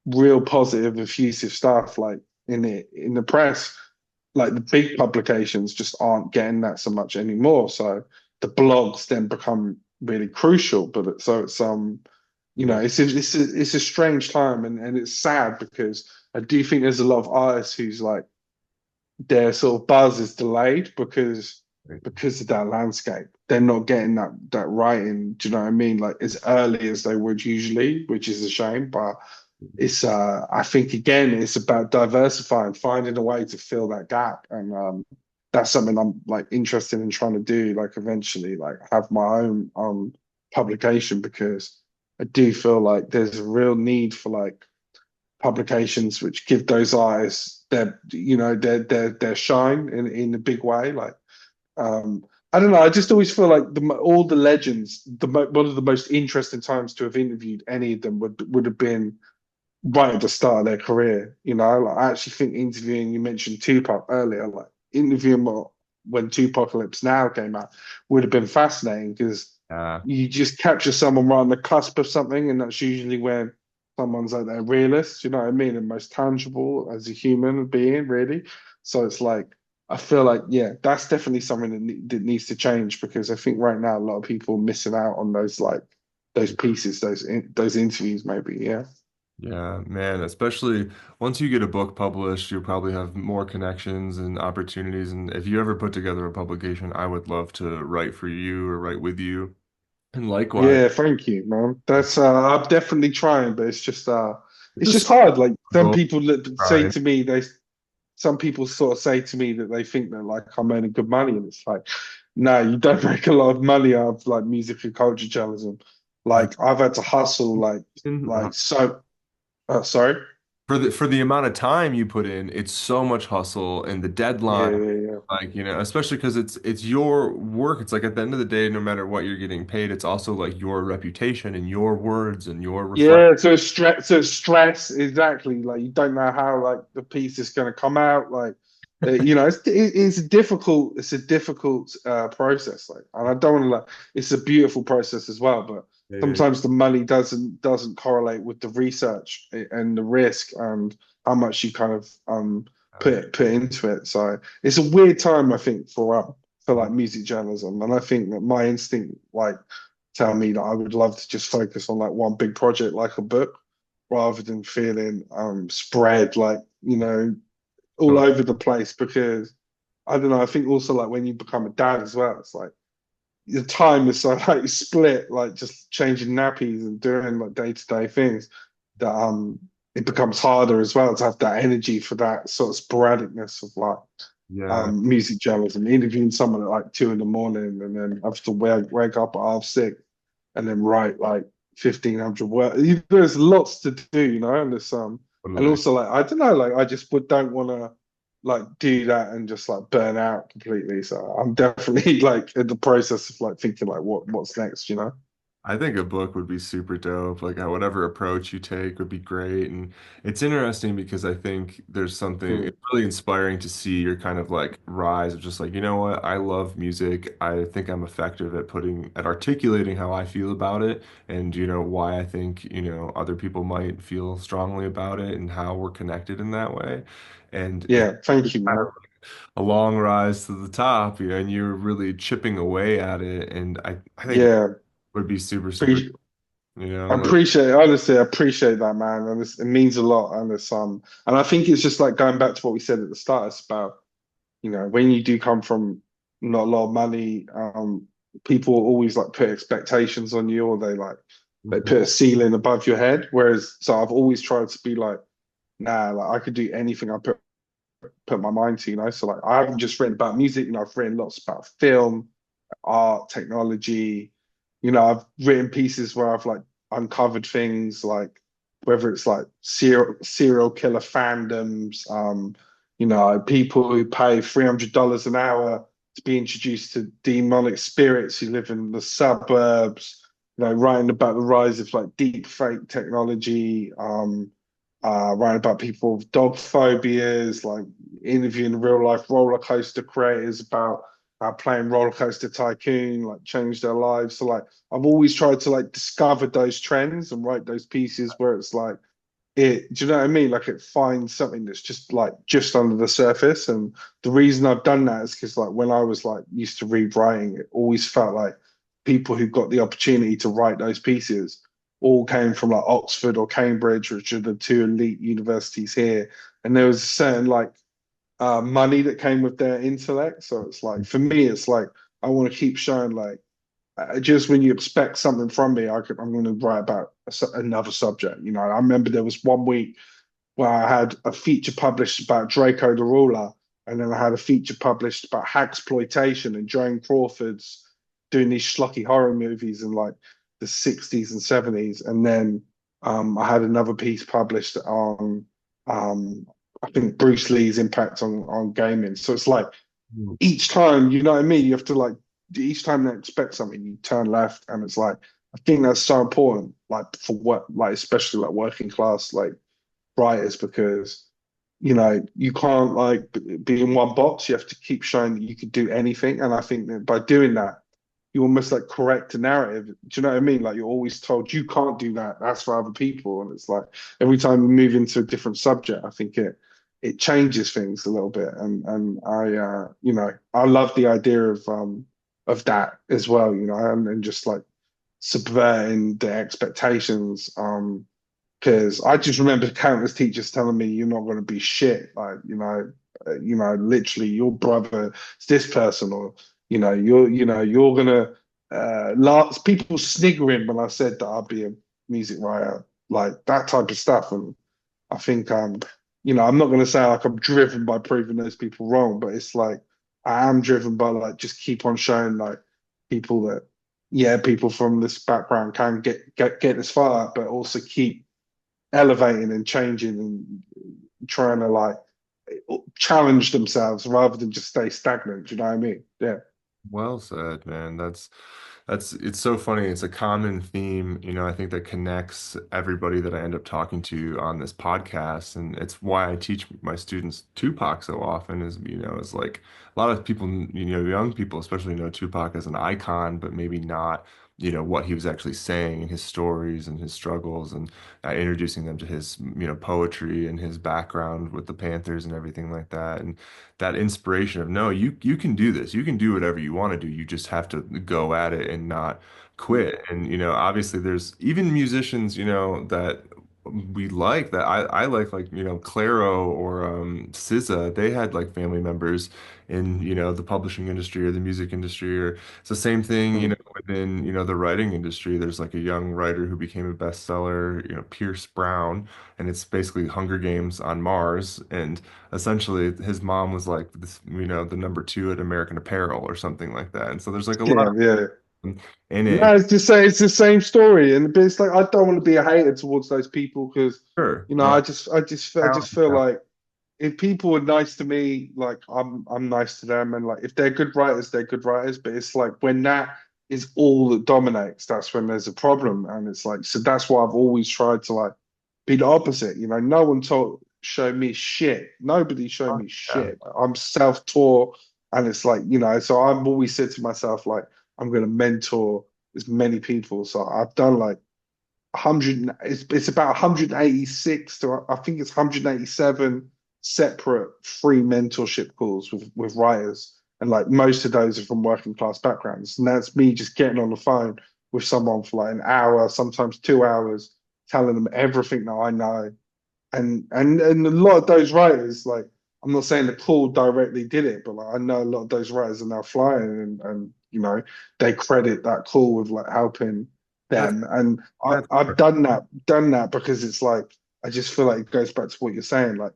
real positive, effusive stuff like in the press, like the big publications just aren't getting that so much anymore. So the blogs then become really crucial. Yeah. It's a strange time, and it's sad because I do think there's a lot of artists who's like their sort of buzz is delayed because of that landscape. They're not getting that writing, do you know what I mean? Like as early as they would usually, which is a shame. But it's I think again it's about diversifying, finding a way to fill that gap. And that's something I'm like interested in trying to do, like eventually, like have my own publication, because I do feel like there's a real need for like publications which give those artists their shine in a big way. Like I don't know. I just always feel like all the legends, one of the most interesting times to have interviewed any of them would have been right at the start of their career. Like I actually think interviewing, you mentioned Tupac earlier, like interviewing when Tupacalypse Now came out would have been fascinating because Yeah. you just capture someone right on the cusp of something, and that's usually when someone's like their realist, you know what I mean, and most tangible as a human being, really. So it's like I feel like yeah, that's definitely something that needs to change because I think right now a lot of people are missing out on those like those pieces, those interviews, maybe. Yeah. Yeah, man, especially once you get a book published, you'll probably have more connections and opportunities. And if you ever put together a publication, I would love to write for you or write with you. And likewise, Yeah, thank you, man. That's I'm definitely trying, but it's it's just just so hard. Like some difficult, people that say right? to me, they some people sort of say to me that they think that like I'm earning good money, and it's like, no, you don't make a lot of money out of like music and culture journalism. I Like I've had to hustle mean, like so. Sorry. for the amount of time you put in, it's so much hustle and the Yeah, deadline, yeah, yeah. like, especially because it's your work. It's like at the end of the day, no matter what you're getting paid, it's also like your reputation and your words and your reflect. Yeah, so stress, exactly. Like you don't know how like the piece is going to come out. Like, it's a difficult process. Like, and I don't want to like, it's a beautiful process as well. But Yeah, sometimes the money doesn't correlate with the research and the risk and how much you kind of put into it. So it's a weird time, I think, for like music journalism. And I think that my instinct, like tell me that I would love to just focus on like one big project like a book rather than feeling spread like, all so, over the place because I don't know, I think also like when you become a dad as well, it's like the time is so like split, like just changing nappies and doing like day-to-day things that it becomes harder as well to have that energy for that sort of sporadicness of like yeah. music journalism, interviewing someone at like 2 in the morning and then have to wake up at half 6 and then write like 1,500 words. There's lots to do, and there's and Totally. also like I don't know, like I just don't want to like do that and just like burn out completely. So I'm definitely like in the process of like thinking like what's next. I think a book would be super dope. Like whatever approach you take would be great. And it's interesting because I think there's something, Mm. it's really inspiring to see your kind of like rise of just like, you know what, I love music. I think I'm effective at articulating how I feel about it and, why I think, other people might feel strongly about it and how we're connected in that way. And Yeah, it's thank you, kind man. of a long rise to the top, and you're really chipping away at it. And I think it Yeah, would be super, super, pre I like, appreciate honestly, I appreciate that, man, and it means a lot. And and I think it's just like going back to what we said at the start. It's about when you do come from not a lot of money, people always like put expectations on you, or they mhm, put a ceiling above your head. Whereas, so I've always tried to be like, nah, like I could do anything I put my mind to. So like I haven't just written about music. I've written lots about film, art, technology. I've written pieces where I've like uncovered things like whether it's like serial killer fandoms, people who pay $300 an hour to be introduced to demonic spirits who live in the suburbs, writing about the rise of like deep fake technology, writing about people with dog phobias, like interviewing real life roller coaster creators about playing roller coaster tycoon like changed their lives. So like I've always tried to like discover those trends and write those pieces where it's like do you know what I mean, like it finds something that's just like just under the surface. And the reason I've done that is because like when I was like used to read writing, it always felt like people who got the opportunity to write those pieces all came from like Oxford or Cambridge, which are the two elite universities here, and there was a certain like money that came with their intellect. So it's like for me, it's like I want to keep showing like just when you expect something from me, I'm going to write about another subject. I remember there was one week where I had a feature published about Draco the Ruler, and then I had a feature published about hacksploitation and Joan Crawford's doing these schlocky horror movies in like the 60s and 70s, and then I had another piece published on I think Bruce Lee's impact on gaming. So it's like mhm. each time, you know what I mean? You have to like each time they expect something, you turn left, and it's like I think that's so important, like for what, like especially like working class like writers, because you can't like be in one box. You have to keep showing that you could do anything. And I think that by doing that, you almost like correct the narrative. Do you know what I mean? Like you're always told you can't do that. That's for other people. And it's like every time we move into a different subject, I think it changes things a little bit. And I love the idea of that as well, and just like subverting the expectations. Because I just remember countless teachers telling me you're not going to be shit, like literally your brother is this person, or you're gonna last people sniggering when I said that I'd be a music writer, like that type of stuff. And I think I'm not going to say like I'm driven by proving those people wrong, but it's like I am driven by like just keep on showing like people that yeah, people from this background can get this far, but also keep elevating and changing and trying to like challenge themselves rather than just stay stagnant. Do you know what I mean? Yeah. Well said, man. That's it's so funny. It's a common theme, I think that connects everybody that I end up talking to on this podcast. And it's why I teach my students Tupac so often is like a lot of people, young people especially know Tupac as an icon, but maybe not, what he was actually saying and his stories and his struggles and introducing them to his, poetry and his background with the Panthers and everything like that. And that inspiration of no, you can do this. You can do whatever you want to do. You just have to go at it and not quit. And obviously there's even musicians, that we like that I like Clairo or SZA. They had like family members in the publishing industry or the music industry, or it's the same thing Mm. within the writing industry. There's like a young writer who became a bestseller, Pierce Brown, and it's basically Hunger Games on Mars. And essentially his mom was like this, the number two at American Apparel or something like that. And so there's like a lot Yeah, yeah. of in it. No, it's the same story, and but it's like I don't want to be a hater towards those people because Sure. you know No, I just feel like if people are nice to me, like I'm nice to them, and like if they're good writers, they're good writers. But it's like when that is all that dominates, that's when there's a problem, and it's like so that's why I've always tried to like be the opposite. No one told show me shit. Nobody showed me yeah. shit. I'm self-taught, and it's like so I've always said to myself like I'm going to mentor as many people. So I've done like 100. It's about 186 to I think it's 187 separate free mentorship calls with writers, and like most of those are from working class backgrounds, and that's me just getting on the phone with someone for like an hour, sometimes 2 hours, telling them everything that I know, and a lot of those writers, like I'm not saying that Paul directly did it, but like I know a lot of those writers are now flying, and they credit that call with like helping That's them, and that's I've done that because it's like I just feel like it goes back to what you're saying, like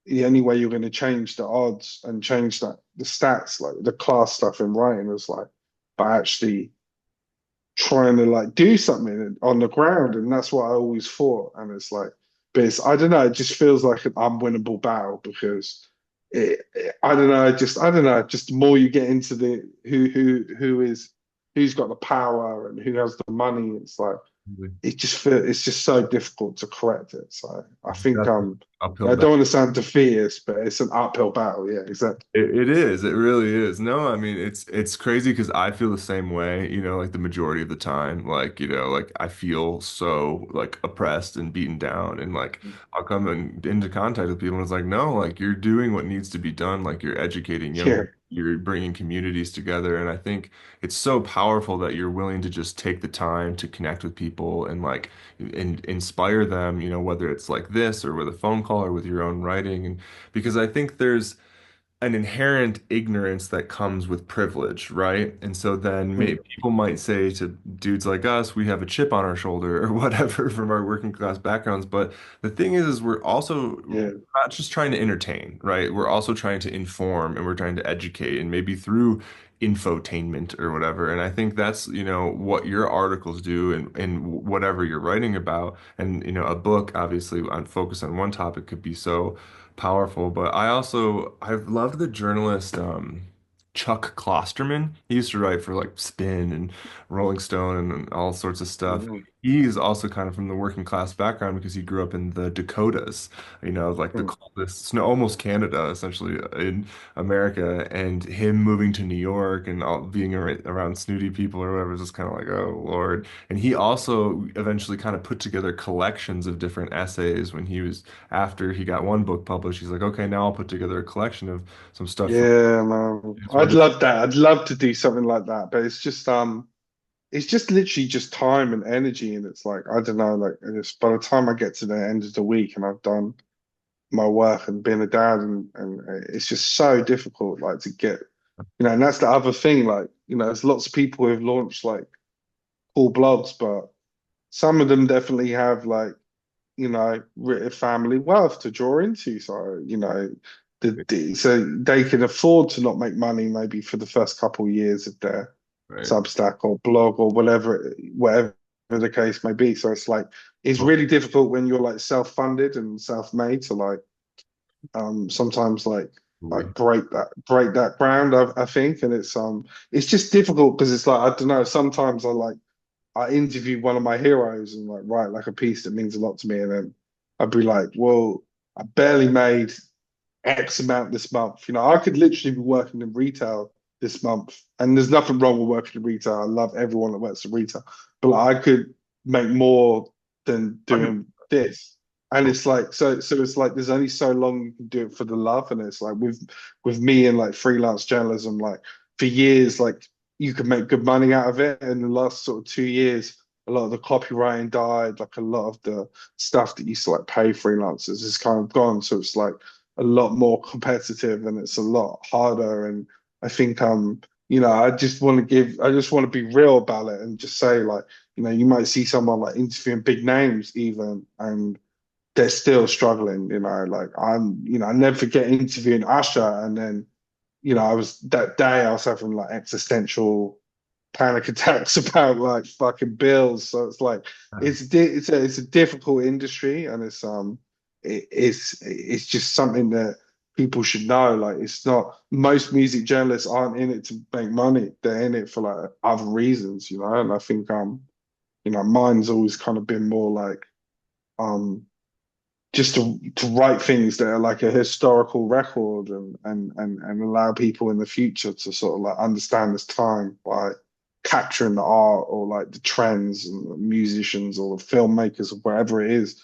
the only way you're going to change the odds and change that the stats, like the class stuff in writing, is like by actually trying to like do something on the ground, and that's what I always thought. And it's like, but I don't know. It just feels like an unwinnable battle because I don't know. I don't know. Just the more you get into the who's got the power and who has the money, it's like it's just so difficult to correct it. So I think definitely uphill I battle. don't want to sound defeatist, but it's an uphill battle. Yeah, exactly. It is. It really is. No, I mean it's crazy because I feel the same way, like the majority of the time. Like, like I feel so like oppressed and beaten down and like I'll come into contact with people and it's like, no, like you're doing what needs to be done. Like you're educating young Yeah, people, you're bringing communities together. And I think it's so powerful that you're willing to just take the time to connect with people and like inspire them, whether it's like this or with a phone call or with your own writing. And because I think there's an inherent ignorance that comes with privilege, right? And so then mm, people might say to dudes like us, we have a chip on our shoulder or whatever from our working class backgrounds. But the thing is we're also yeah, not just trying to entertain, right? We're also trying to inform and we're trying to educate and maybe through infotainment or whatever. And I think that's, what your articles do and whatever you're writing about. And, a book obviously on focus on one topic could be so powerful. But I've loved the journalist Chuck Klosterman. He used to write for like Spin and Rolling Stone and all sorts of stuff. he's also kind of from the working class background because he grew up in the Dakotas, like the Mm. coldest, no, almost Canada, essentially in America. And him moving to New York and being around snooty people or whatever is just kind of like, oh Lord. And he also eventually kind of put together collections of different essays when after he got one book published, he's like, okay, now I'll put together a collection of some stuff from Yeah, man. his I'd work. love that. I'd love to do something like that, but it's just literally just time and energy, and it's like I don't know, like by the time I get to the end of the week and I've done my work and being a dad, and it's just so difficult, like to get, and that's the other thing, like there's lots of people who've launched like cool blogs, but some of them definitely have like family wealth to draw into, so so they can afford to not make money maybe for the first couple of years of their Right. Substack or blog or whatever the case may be. So it's like it's Well, really difficult when you're like self-funded and self-made to like sometimes like break that ground. I think, and it's just difficult because it's like I don't know. Sometimes I interview one of my heroes and like write like a piece that means a lot to me, and then I'd be like, well, I barely made X amount this month. I could literally be working in retail this month, and there's nothing wrong with working in retail. I love everyone that works in retail, but like, I could make more than doing this. And it's like so it's like there's only so long you can do it for the love, and it's like with me and like freelance journalism, like for years, like you could make good money out of it. And the last sort of 2 years, a lot of the copywriting died, like a lot of the stuff that used to like pay freelancers is kind of gone. So it's like a lot more competitive and it's a lot harder. And I think I just want to be real about it and just say like, you might see someone like interviewing big names even and they're still struggling, like I never forget interviewing Usher and then, I was that day I was having like existential panic attacks about like fucking bills. So it's like it's a difficult industry, and it's just something that people should know. Like it's not most music journalists aren't in it to make money. They're in it for like other reasons, And I think mine's always kind of been more like um just to write things that are like a historical record and allow people in the future to sort of like understand this time by capturing the art or like the trends and the musicians or the filmmakers or wherever it is.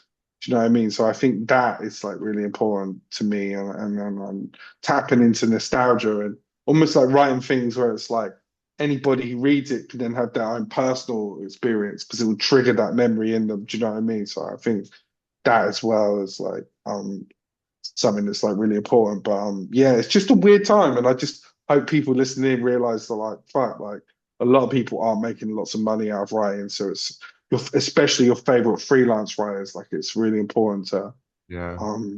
Do you know what I mean? So I think that is like really important to me, and I'm tapping into nostalgia and almost like writing things where it's like anybody who reads it can then have their own personal experience because it will trigger that memory in them. Do you know what I mean? So I think that as well as like something that's like really important. But yeah, it's just a weird time, and I just hope people listening realize that like fuck, like a lot of people are making lots of money out of writing. So it's especially your favorite freelance writers. Like it's really important to yeah.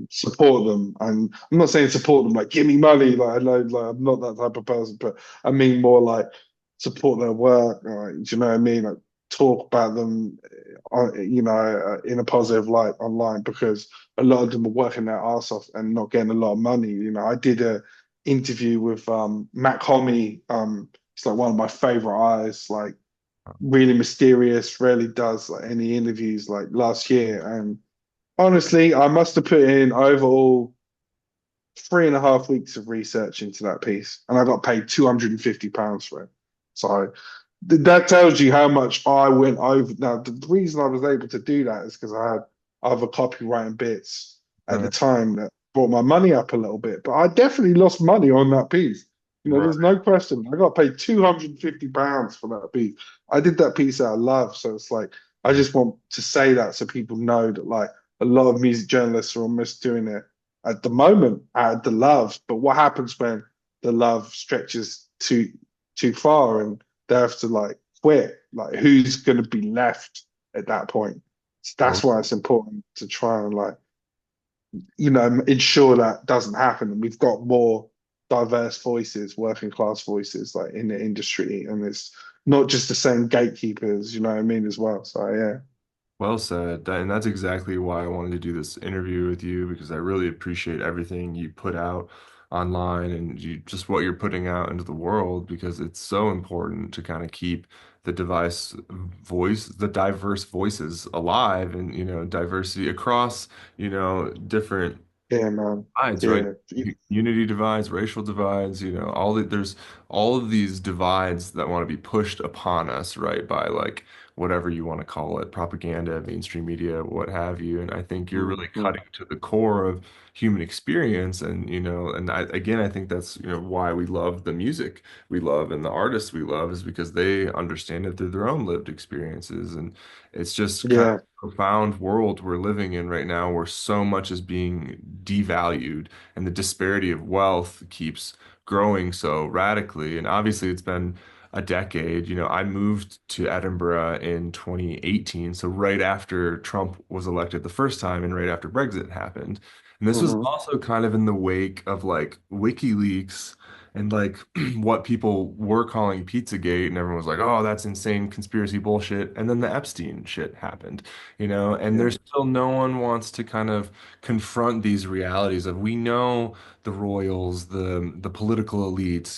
support them. And I'm not saying support them like give me money. Like I know like I'm not that type of person, but I mean more like support their work. Do you know what I mean? Like talk about them, in a positive light online because a lot of them are working their ass off and not getting a lot of money. I did a interview with Matt Homey. It's like one of my favorite artists. Like really mysterious. Rarely does like any interviews like last year and honestly, I must have put in overall 3.5 weeks of research into that piece, and I got paid £250 for it. So that tells you how much I went over. Now, the reason I was able to do that is because I had other copywriting bits at the Right. time that brought my money up a little bit. But I definitely lost money on that piece. Right. There's no question. I got paid £250 for that piece. I did that piece out of love. So it's like, I just want to say that so people know that, like, a lot of music journalists are almost doing it at the moment out of the love. But what happens when the love stretches too far and they have to like quit? Like who's going to be left at that point? So Well, that's why it's important to try and like ensure that doesn't happen. And we've got more diverse voices, working class voices, like in the industry, and it's not just the same gatekeepers. You know what I mean as well. So yeah. well said. And that's exactly why I wanted to do this interview with you because I really appreciate everything you put out. online and just what you're putting out into the world, because it's so important to kind of keep the diverse voices alive, and diversity across different Yeah, man. divides, right? Yeah. Unity divides, racial divides, there's all of these divides that want to be pushed upon us, right? By like whatever you want to call it, propaganda, mainstream media, what have you. And I think you're really Mhm. cutting to the core of human experience. And, again, I think that's, why we love the music we love and the artists we love, is because they understand it through their own lived experiences. And it's just kind of Yeah. profound world we're living in right now, where so much is being devalued and the disparity of wealth keeps growing so radically. And obviously, it's been a decade. I moved to Edinburgh in 2018, so right after Trump was elected the first time and right after Brexit happened. And this was Hmm. also kind of in the wake of like WikiLeaks and like what people were calling Pizzagate, and everyone was like, "Oh, that's insane conspiracy bullshit." And then the Epstein shit happened, and Yeah. there's still no one wants to kind of confront these realities of, we know the royals, the political elites,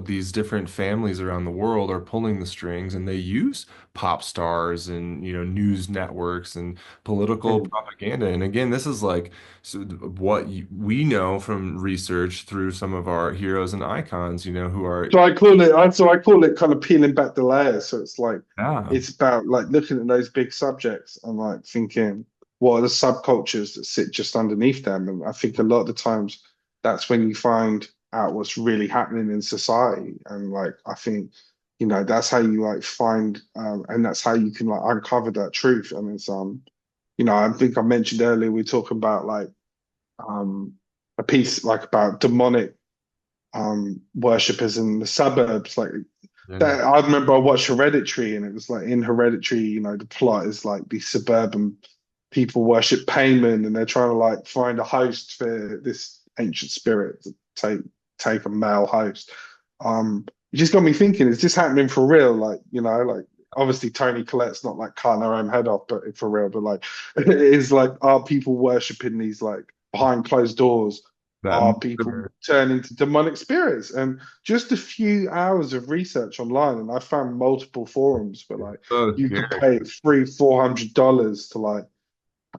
these different families around the world are pulling the strings, and they use pop stars and news networks and political Mm. propaganda. And again, this is like, so we know from research through some of our heroes and icons, who are, So I call it kind of peeling back the layers. So it's like yeah, it's about like looking at those big subjects and like thinking, what are the subcultures that sit just underneath them? And I think a lot of the times that's when you find out what's really happening in society. And like I think, that's how you like find and that's how you can like uncover that truth. And it's I think I mentioned earlier we're talking about like um a piece like about demonic worshippers in the suburbs. Like yeah, that, I remember I watched Hereditary, and it was like in Hereditary, the plot is like these suburban people worship Payman, and they're trying to like find a host for this ancient spirit to take a male host. It just got me thinking, is this happening for real? Like, like obviously Tony Collette's not like cutting her own head off, but for real, but like it is like, are people worshiping these like behind closed doors? that Are people murder. turning to demonic spirits? And just a few hours of research online, and I found multiple forums where like So you could scary. pay $300-$400 to like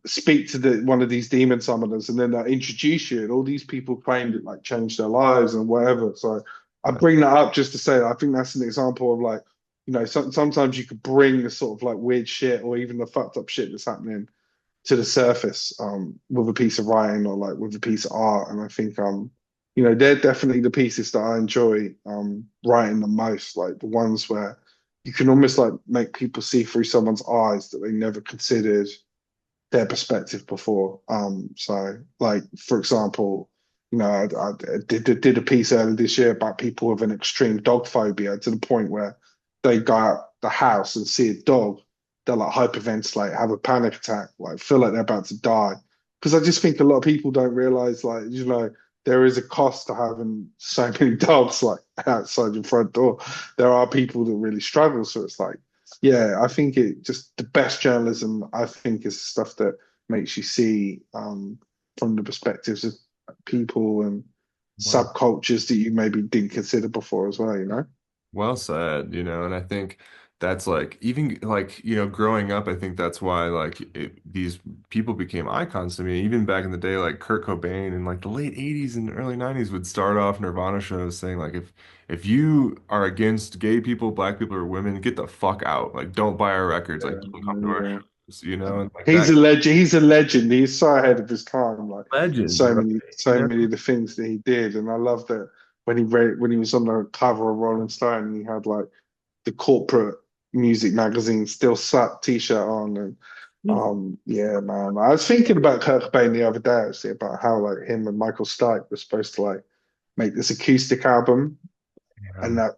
speak to one of these demon summoners, and then they introduce you. And all these people claimed it like changed their lives and whatever. So I bring that up just to say that I think that's an example of like, sometimes you could bring the sort of like weird shit or even the fucked up shit that's happening to the surface with a piece of writing or like with a piece of art. And I think they're definitely the pieces that I enjoy writing the most, like the ones where you can almost like make people see through someone's eyes that they never considered their perspective before. So like for example, I did a piece earlier this year about people with an extreme dog phobia to the point where they go out the house and see a dog, they'll like hyperventilate, have a panic attack, like feel like they're about to die. Because I just think a lot of people don't realize, like, there is a cost to having so many dogs like outside your front door. There are people that really struggle. So it's like, yeah, I think it just the best journalism, I think, is stuff that makes you see from the perspectives of people and Well, subcultures that you maybe didn't consider before as well, you know? well said, and I think that's like, even like, growing up, I think that's why like these people became icons to me. Even back in the day, like Kurt Cobain in like the late 80s and early 90s would start off Nirvana shows saying like, if you are against gay people, black people, or women, get the fuck out. Like, don't buy our records, like don't come to our Yeah. shows, and like He's that a legend. He's a legend. He's so ahead of his time. Like legend, so right? many, You so know? many of the things that he did, and I love that when he was on the cover of Rolling Stone, he had like the corporate music magazine Still Suck t-shirt on, and yeah, man. I was thinking about Kurt Cobain the other day actually about how like him and Michael Stipe were supposed to like make this acoustic album, Yeah. and that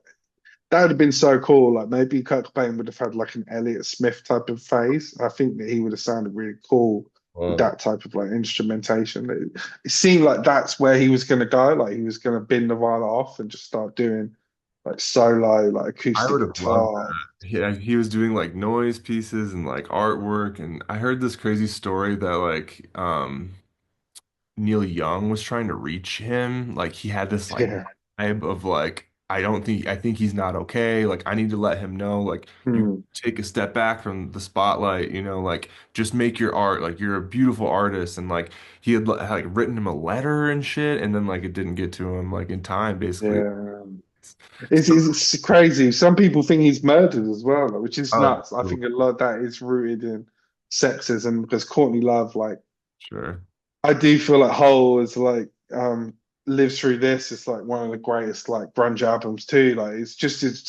would have been so cool. Like maybe Kurt Cobain would have had like an Elliott Smith type of phase. I think that he would have sounded really cool with Well, that type of like instrumentation. It seemed like that's where he was going to go. Like he was going to bin Nirvana off and just start doing like solo, like I acoustic would have loved guitar. that. He was doing like noise pieces and like artwork, and I heard this crazy story that like Neil Young was trying to reach him. Like he had this like Yeah. vibe of like, I think he's not okay. Like I need to let him know, like you Mm. take a step back from the spotlight, like just make your art. Like you're a beautiful artist. And like he had like written him a letter and shit, and then like it didn't get to him like in time, basically. Yeah. It's crazy. Some people think he's murdered as well, like, which is Oh, nuts. I think a lot of that is rooted in sexism because Courtney Love, like, sure. I do feel like Hole is like lives through this. It's like one of the greatest like grunge albums too. Like it's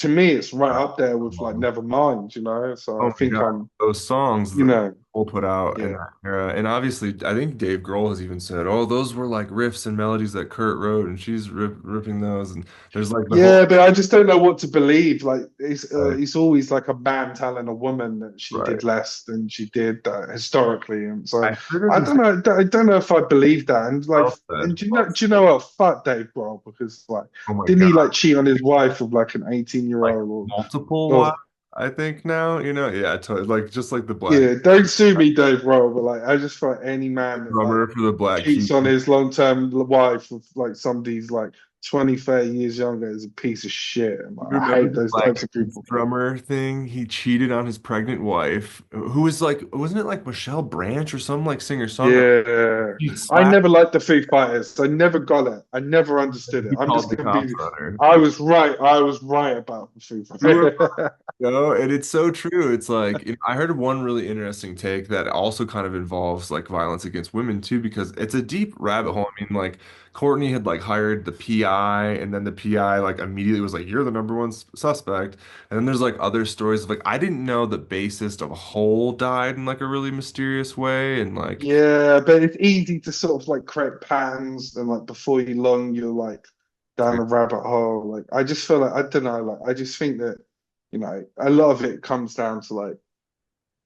to me, it's right up there with like Nevermind, you know. So Oh I my think God, those songs you that know, Cole put out in yeah. that era, and obviously, I think Dave Grohl has even said, "Oh, those were like riffs and melodies that Kurt wrote," and she's ripping those, and there's like the whole Yeah, but I just don't know what to believe. Like right, it's always like a man telling a woman that she right. did less than she did historically, and so I heard I him don't know. I don't know if I believe that. And like, himself and said, do you know what? Fuck Dave Grohl because like, "Oh my didn't God, he like cheat on his wife with like an 18-year like old multiple wives." or I think now, yeah, totally, like just like the black yeah? Don't sue me, Dave Grohl, but like, I just feel like any man that like drummer for the Black cheats Keys. on his long-term wife with like somebody's like 20, 30 years younger is a piece of shit. And like, You I remember hate the those Black types of Keys people. drummer thing? He cheated on his pregnant wife, who was like, wasn't it like Michelle Branch or some like singer-songwriter? Yeah, He I slapped, never liked the Foo Fighters. I never got it. I never understood it. he I'm called just the gonna cops be. on her. I was right. I was right about the Foo You Fighters. and it's so true. It's like I heard one really interesting take that also kind of involves like violence against women too, because it's a deep rabbit hole. I mean, like Courtney had like hired the PI, and then the PI like immediately was like, "You're the number one suspect." And then there's like other stories of like I didn't know the bassist of Hole died in like a really mysterious way, and like Yeah, but it's easy to sort of like create patterns, and like before you long, you're like down a rabbit hole. Like I just feel like I don't know. Like I just think that a lot of it comes down to like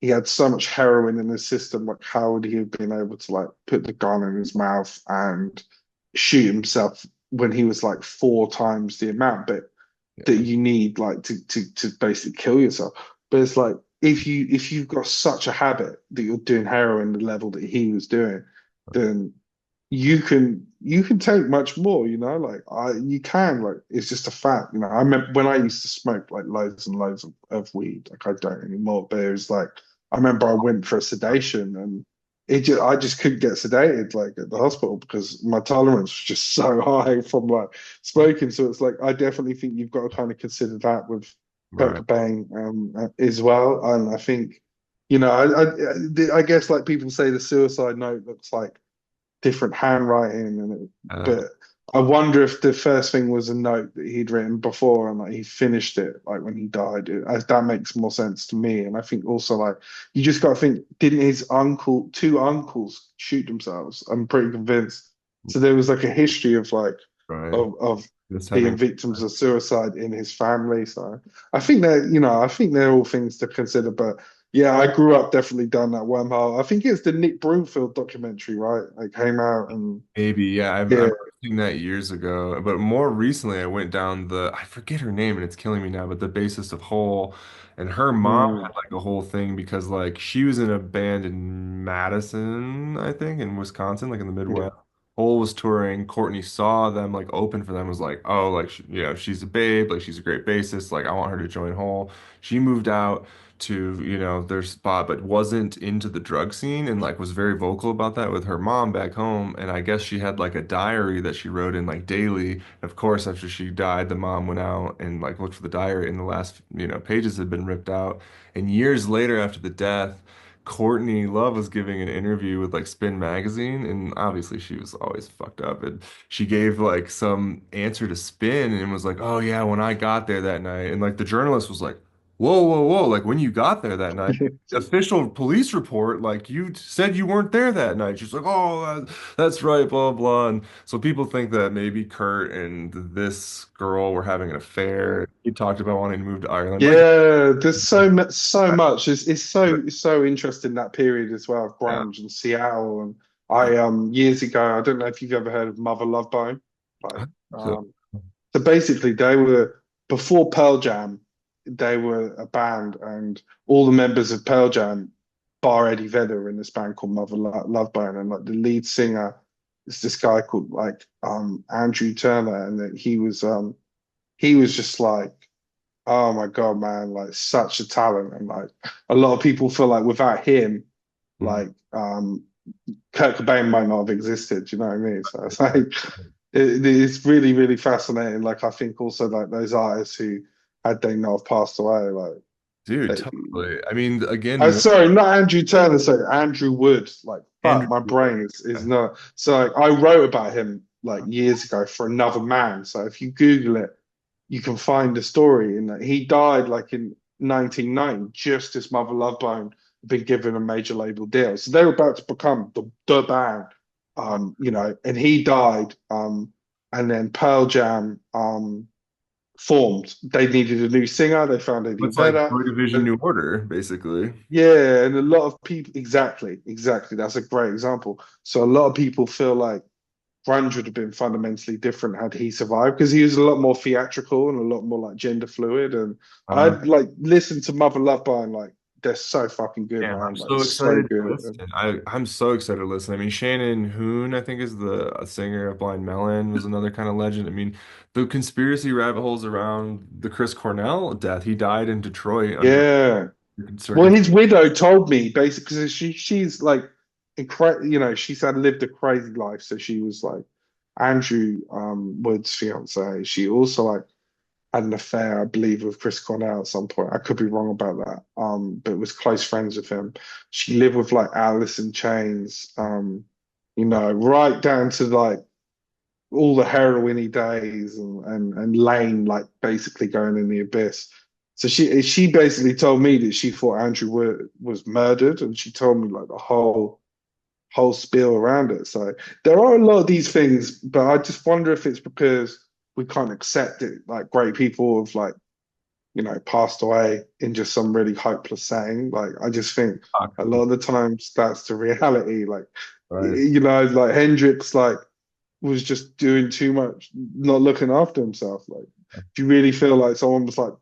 he had so much heroin in his system. Like how would he have been able to like put the gun in his mouth and shoot himself when he was like four times the amount? But that yeah, you need like to basically kill yourself. But it's like if you've got such a habit that you're doing heroin the level that he was doing, then you can take much more, like you can like it's just a fact. I remember when I used to smoke like loads and loads of weed, like I don't anymore, but it was like I remember I went for a sedation and I just couldn't get sedated like at the hospital because my tolerance was just so high from like smoking. So it's like I definitely think you've got to kind of consider that with Kurt right. Cobain as well. And I think, I guess like people say the suicide note looks like different handwriting, Uh, but I wonder if the first thing was a note that he'd written before and like he finished it like when he died. That makes more sense to me. And I think also like you just got to think, didn't his two uncles shoot themselves? I'm pretty convinced. So there was like a history of like right. of This being having victims of suicide in his family. So I think they're all things to consider. But yeah, I grew up definitely down that wormhole. I think it's the Nick Broomfield documentary, right? Like came out and maybe, yeah, yeah, I've seen that years ago, but more recently I went down I forget her name and it's killing me now, but the bassist of Hole, and her mom mm, had like a whole thing because like she was in a band in Madison, I think, in Wisconsin, like in the yeah, Midwest. Hole was touring. Courtney saw them like open for them, was like, oh, like she's a babe, like she's a great bassist, like I want her to join Hole. She moved out to their spot, but wasn't into the drug scene, and like was very vocal about that with her mom back home. And I guess she had like a diary that she wrote in like daily. Of course, after she died, the mom went out and like looked for the diary, and the last pages had been ripped out. And years later, after the death, Courtney Love was giving an interview with like Spin magazine, and obviously she was always fucked up, and she gave like some answer to Spin and was like, "Oh yeah, when I got there that night," and like the journalist was like, "Whoa, whoa, whoa!" Like when you got there that night, official police report, like you said you weren't there that night. She's like, "Oh, that's right, blah blah." And so people think that maybe Kurt and this girl were having an affair. He talked about wanting to move to Ireland, like, yeah. There's so much. It's so interesting that period as well of yeah, grunge and Seattle. And I years ago, I don't know if you've ever heard of Mother Love Bone, like so, so basically they were before Pearl Jam, they were a band, and all the members of Pearl Jam, bar Eddie Vedder, in this band called Mother Love Bone, and like the lead singer It's this guy called like Andrew Turner, and that he was just like, oh my God, man, like such a talent. And like a lot of people feel like without him, Mhm. like Kurt Cobain might not have existed. Do you know what I mean? So it's like it's really, really fascinating. Like I think also like those artists who had they not have passed away, like Dude, they, totally. I mean, again, oh, sorry, not Andrew Turner, sorry, Andrew Wood. Like, fuck, Andrew. my brain is not. So like, I wrote about him like years ago for Another Man. So if you Google it, you can find the story. And that he died like in 1990, just as Mother Love Bone had been given a major label deal. So they were about to become the band, you know, and he died. And then Pearl Jam formed. They needed a new singer. They found Eddie It's like Vedder. Joy Division New Order, basically. Yeah, and a lot of people, exactly, exactly. That's a great example. So a lot of people feel like grunge would have been fundamentally different had he survived because he was a lot more theatrical and a lot more like gender fluid. And Uh, I'd like listen to Mother Love Bone, like they're so fucking good, Damn, I'm man. Like so so excited to good. And listen. I'm so excited to listen. I mean, Shannon Hoon, I think, is the singer of Blind Melon, was another kind of legend. I mean, the conspiracy rabbit holes around the Chris Cornell death. He died in Detroit under yeah. Well, circumstances. his widow told me basically 'cause she's like incredible, you know, she's had lived a crazy life. So she was like Andrew Wood's fiance. She also like had an affair, I believe, with Chris Cornell at some point. I could be wrong about that. But was close friends with him. She lived with like Alice in Chains, you know, right down to like all the heroiny days and Lane like basically going in the abyss. So she basically told me that she thought Andrew was murdered, and she told me like the whole spiel around it. So there are a lot of these things, but I just wonder if it's because we can't accept it. Like great people have like, you know, passed away in just some really hopeless setting. Like I just think a lot of the times that's the reality. Like Right. you know, like Hendrix like was just doing too much, not looking after himself. Like, do you really feel like someone was like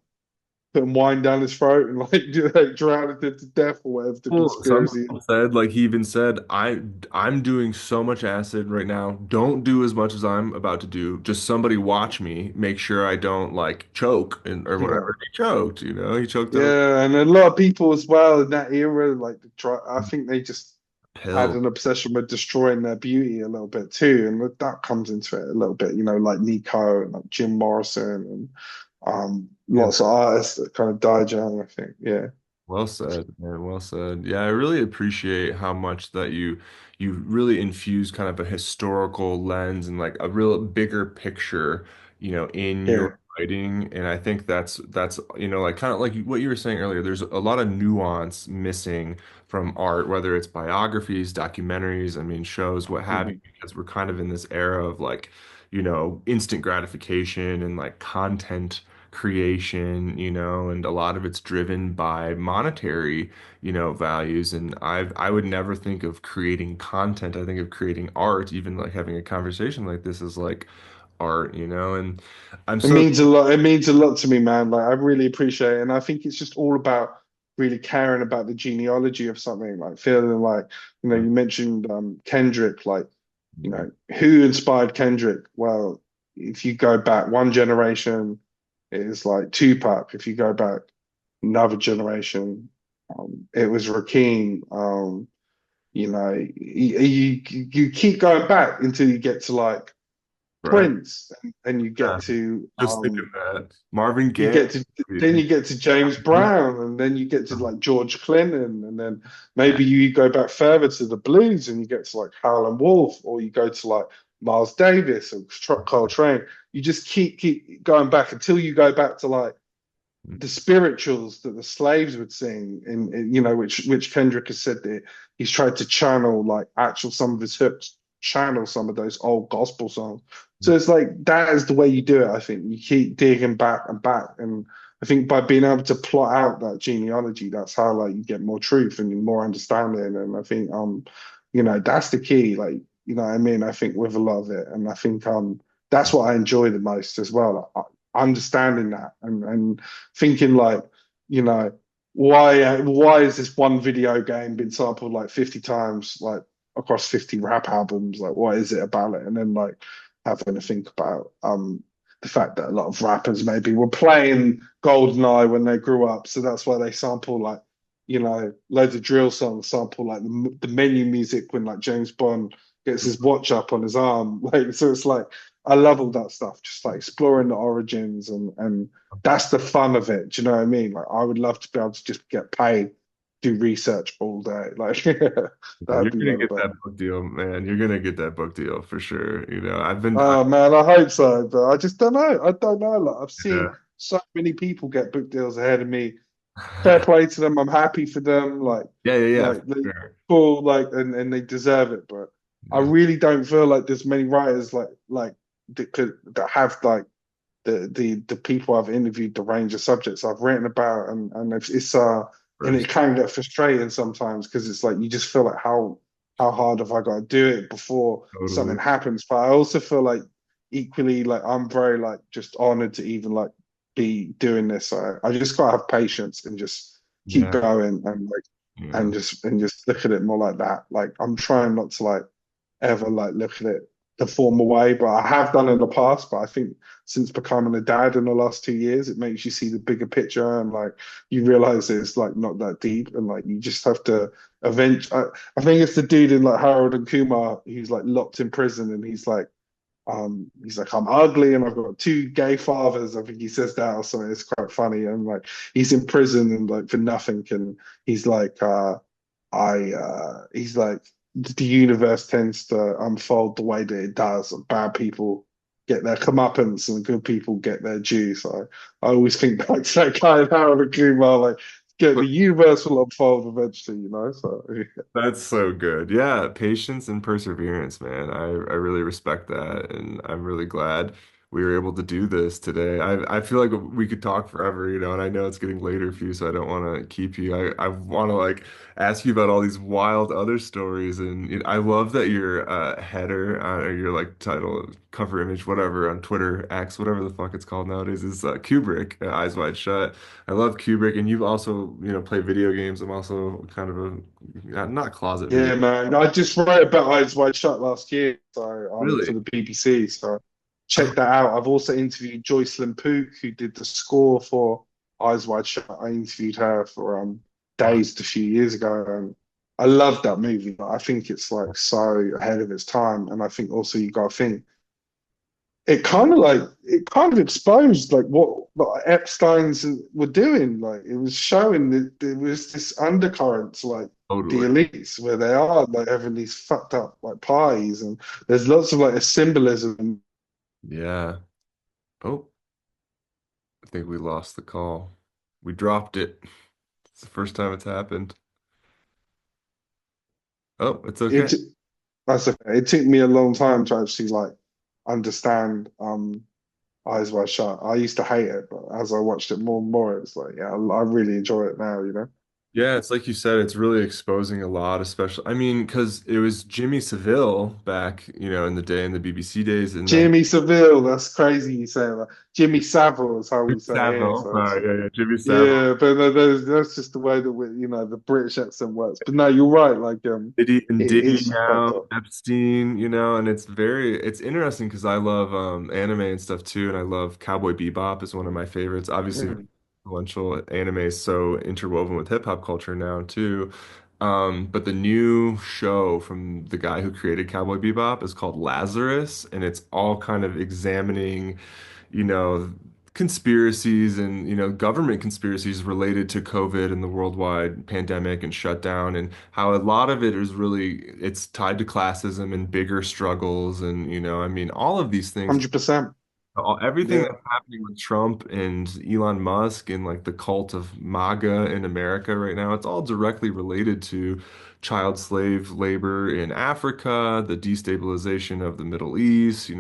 putting wine down his throat and like drowning him to death or whatever the Well, some conspiracy people is? said, like he even said, I'm doing so much acid right now. Don't do as much as I'm about to do. Just somebody watch me, make sure I don't like choke and or Yeah. whatever. He choked, he choked on a Yeah, and a lot of people as well in that era, like I think they just had pill. an obsession with destroying their beauty a little bit too, and that comes into it a little bit. You know, like Nico and like Jim Morrison and Yeah. lots of artists that kind of died young. I think, yeah, Well said, man. Well said. Yeah, I really appreciate how much that you really infuse kind of a historical lens and like a real bigger picture, in your yeah, writing. And I think that's like kind of like what you were saying earlier. There's a lot of nuance missing from art, whether it's biographies, documentaries, I mean, shows, what have you, mhm. because we're kind of in this era of like, instant gratification and like content creation, and a lot of it's driven by monetary, values. And I would never think of creating content. I think of creating art, even like having a conversation like this is like art, and I'm It so means a lot. It means a lot to me, man. Like I really appreciate it, and I think it's just all about really caring about the genealogy of something. Like feeling like, you know, you mentioned Kendrick, like. You know, who inspired Kendrick? Well, if you go back one generation, it is like Tupac. If you go back another generation, it was Rakim. You know, you keep going back until you get to like right. Prince, and Yeah. Just thinking that Marvin you Gaye. get to then you get to James Brown, and then you get to like George Clinton, and then maybe you go back further to the blues, and you get to like Howlin' Wolf, or you go to like Miles Davis or Coltrane. You just keep going back until you go back to like the spirituals that the slaves would sing, you know, which Kendrick has said that he's tried to channel like actual some of his hooks, channel some of those old gospel songs. So it's like that is the way you do it. I think you keep digging back and back, and I think by being able to plot out that genealogy, that's how like you get more truth and more understanding. And I think you know, that's the key. Like, you know what I mean? I think with a lot of it, and I think that's what I enjoy the most as well. Like, understanding that and thinking like, you know, why is this one video game been sampled like 50 times? Like, across 50 rap albums. Like, what is it about it? And then like having to think about the fact that a lot of rappers maybe were playing GoldenEye when they grew up, so that's why they sample like loads of drill songs, sample like the menu music when like James Bond gets his watch up on his arm. Like, so it's like I love all that stuff, just like exploring the origins and that's the fun of it. Do you know what I mean? Like, I would love to be able to just get paid, do research all day. Like, You're that'd be gonna one of get the. that book deal, man. You're gonna get that book deal for sure. Oh man, I hope so, but I just don't know. I don't know. Like, I've Yeah, seen so many people get book deals ahead of me. Fair play to them. I'm happy for them. yeah, yeah, yeah, for Like they sure. cool, like and they deserve it. But I Yeah, really don't feel like there's many writers like that have like the people I've interviewed, the range of subjects I've written about, and and first, it can get frustrating sometimes because it's like you just feel like how hard have I got to do it before totally. something happens. But I also feel like equally like I'm very like just honored to even like be doing this. So I just gotta have patience and just keep Yeah, going and like yeah. and just look at it more like that. Like I'm trying not to like ever like look at it the formal way, but I have done in the past. But I think since becoming a dad in the last 2 years, it makes you see the bigger picture and like you realize it's like not that deep and like you just have to I think it's the dude in like Harold and Kumar who's like locked in prison and he's like, I'm ugly and I've got two gay fathers. I think he says that or something. It's quite funny. And like he's in prison and like for nothing. And he's like, he's like, the universe tends to unfold the way that it does. And bad people get their comeuppance and good people get their due. So I always think back to that guy in Harold and Kumar, like, get the universe will unfold eventually, you know? So yeah. That's so good. Yeah, patience and perseverance, man. I really respect that, and I'm really glad we were able to do this today. I feel like we could talk forever, and I know it's getting later for you, so I don't want to keep you. I want to like ask you about all these wild other stories, and I love that your header or your like title, cover image, whatever on Twitter, X, whatever the fuck it's called nowadays, is Kubrick, Eyes Wide Shut. I love Kubrick, and you've also, played video games. I'm also kind of a not closet video. Yeah, man. I just wrote about Eyes Wide Shut last year, so for Really? the BBC. So check that out. I've also interviewed Joycelyn Pook, who did the score for Eyes Wide Shut. I interviewed her for Oh, Dazed a few years ago, and I love that movie. I think it's like so ahead of its time, and I think also you got to think it kind of exposed like what Epstein's were doing. Like it was showing that there was this undercurrents like the totally. elites where they are like having these fucked up like parties and there's lots of like a symbolism. Yeah. Oh, I think we lost the call. We dropped it. It's the first time it's happened. Oh, it's okay. It that's okay. It took me a long time to actually like understand Eyes Wide Shut. I used to hate it, but as I watched it more and more, it's like yeah, I really enjoy it now, you know. Yeah, it's like you said, it's really exposing a lot, especially, I mean, because it was Jimmy Savile back, in the day, in the BBC days, and then Jimmy Savile, that's crazy you say that. Jimmy Savile is how we say it here. Savile. So it's, Sorry, yeah, Jimmy Savile. yeah, but that's just the way that the British accent works. But no, you're right. Like, Diddy and it Diddy is fucked now, up. Epstein, and it's interesting because I love anime and stuff too, and I love Cowboy Bebop is one of my favorites. Obviously, very Mhm. influential anime is so interwoven with hip hop culture now too. But the new show from the guy who created Cowboy Bebop is called Lazarus, and it's all kind of examining you know, conspiracies and, government conspiracies related to COVID and the worldwide pandemic and shutdown, and how a lot of it is really it's tied to classism and bigger struggles. And, I mean, all of these things, 100%. everything Yeah. that's happening with Trump and Elon Musk and like the cult of MAGA in America right now, it's all directly related to child slave labor in Africa, the destabilization of the Middle East,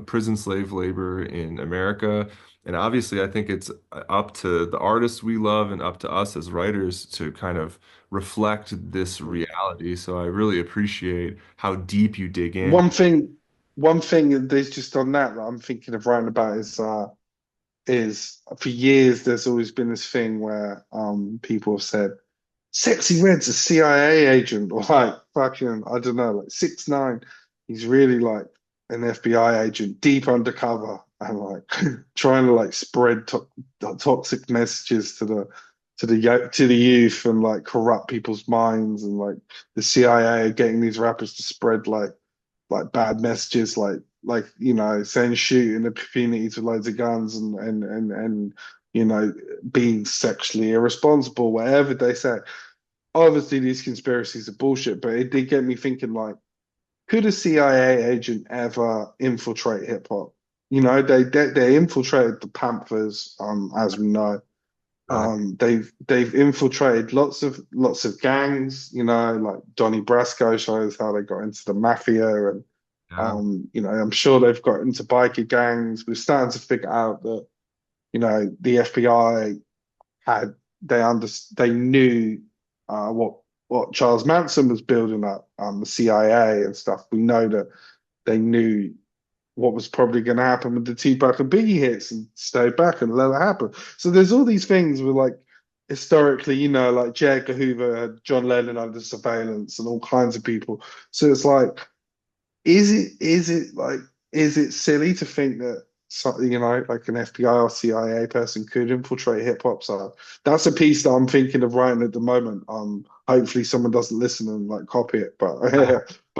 prison slave labor in America. And obviously, I think it's up to the artists we love and up to us as writers to kind of reflect this reality. So I really appreciate how deep you dig in. One thing, one thing that there's just on that I'm thinking of writing about is for years there's always been this thing where people have said Sexy Red's a CIA agent, or like fucking, I don't know, like 6ix9ine. He's really like an FBI agent, deep undercover, and like trying to like spread toxic messages to the youth and like corrupt people's minds, and like the CIA are getting these rappers to spread like bad messages, like saying shoot in the communities with loads of guns and being sexually irresponsible, whatever they say. Obviously these conspiracies are bullshit, but it did get me thinking, like, could a CIA agent ever infiltrate hip hop? They infiltrated the Panthers, as we know. Uh, They've infiltrated lots of gangs, like Donnie Brasco shows how they got into the mafia, and yeah, I'm sure they've got into biker gangs. We're starting to figure out that, the FBI had they knew what Charles Manson was building up, the CIA and stuff. We know that they knew what was probably going to happen with the Tupac and Biggie hits, and stayed back and let it happen. So there's all these things with, like, historically, like J. Edgar Hoover had John Lennon under surveillance and all kinds of people. So it's like, is it silly to think that, like an FBI or CIA person could infiltrate hip hop? So that's a piece that I'm thinking of writing at the moment. Hopefully someone doesn't listen and like copy it, but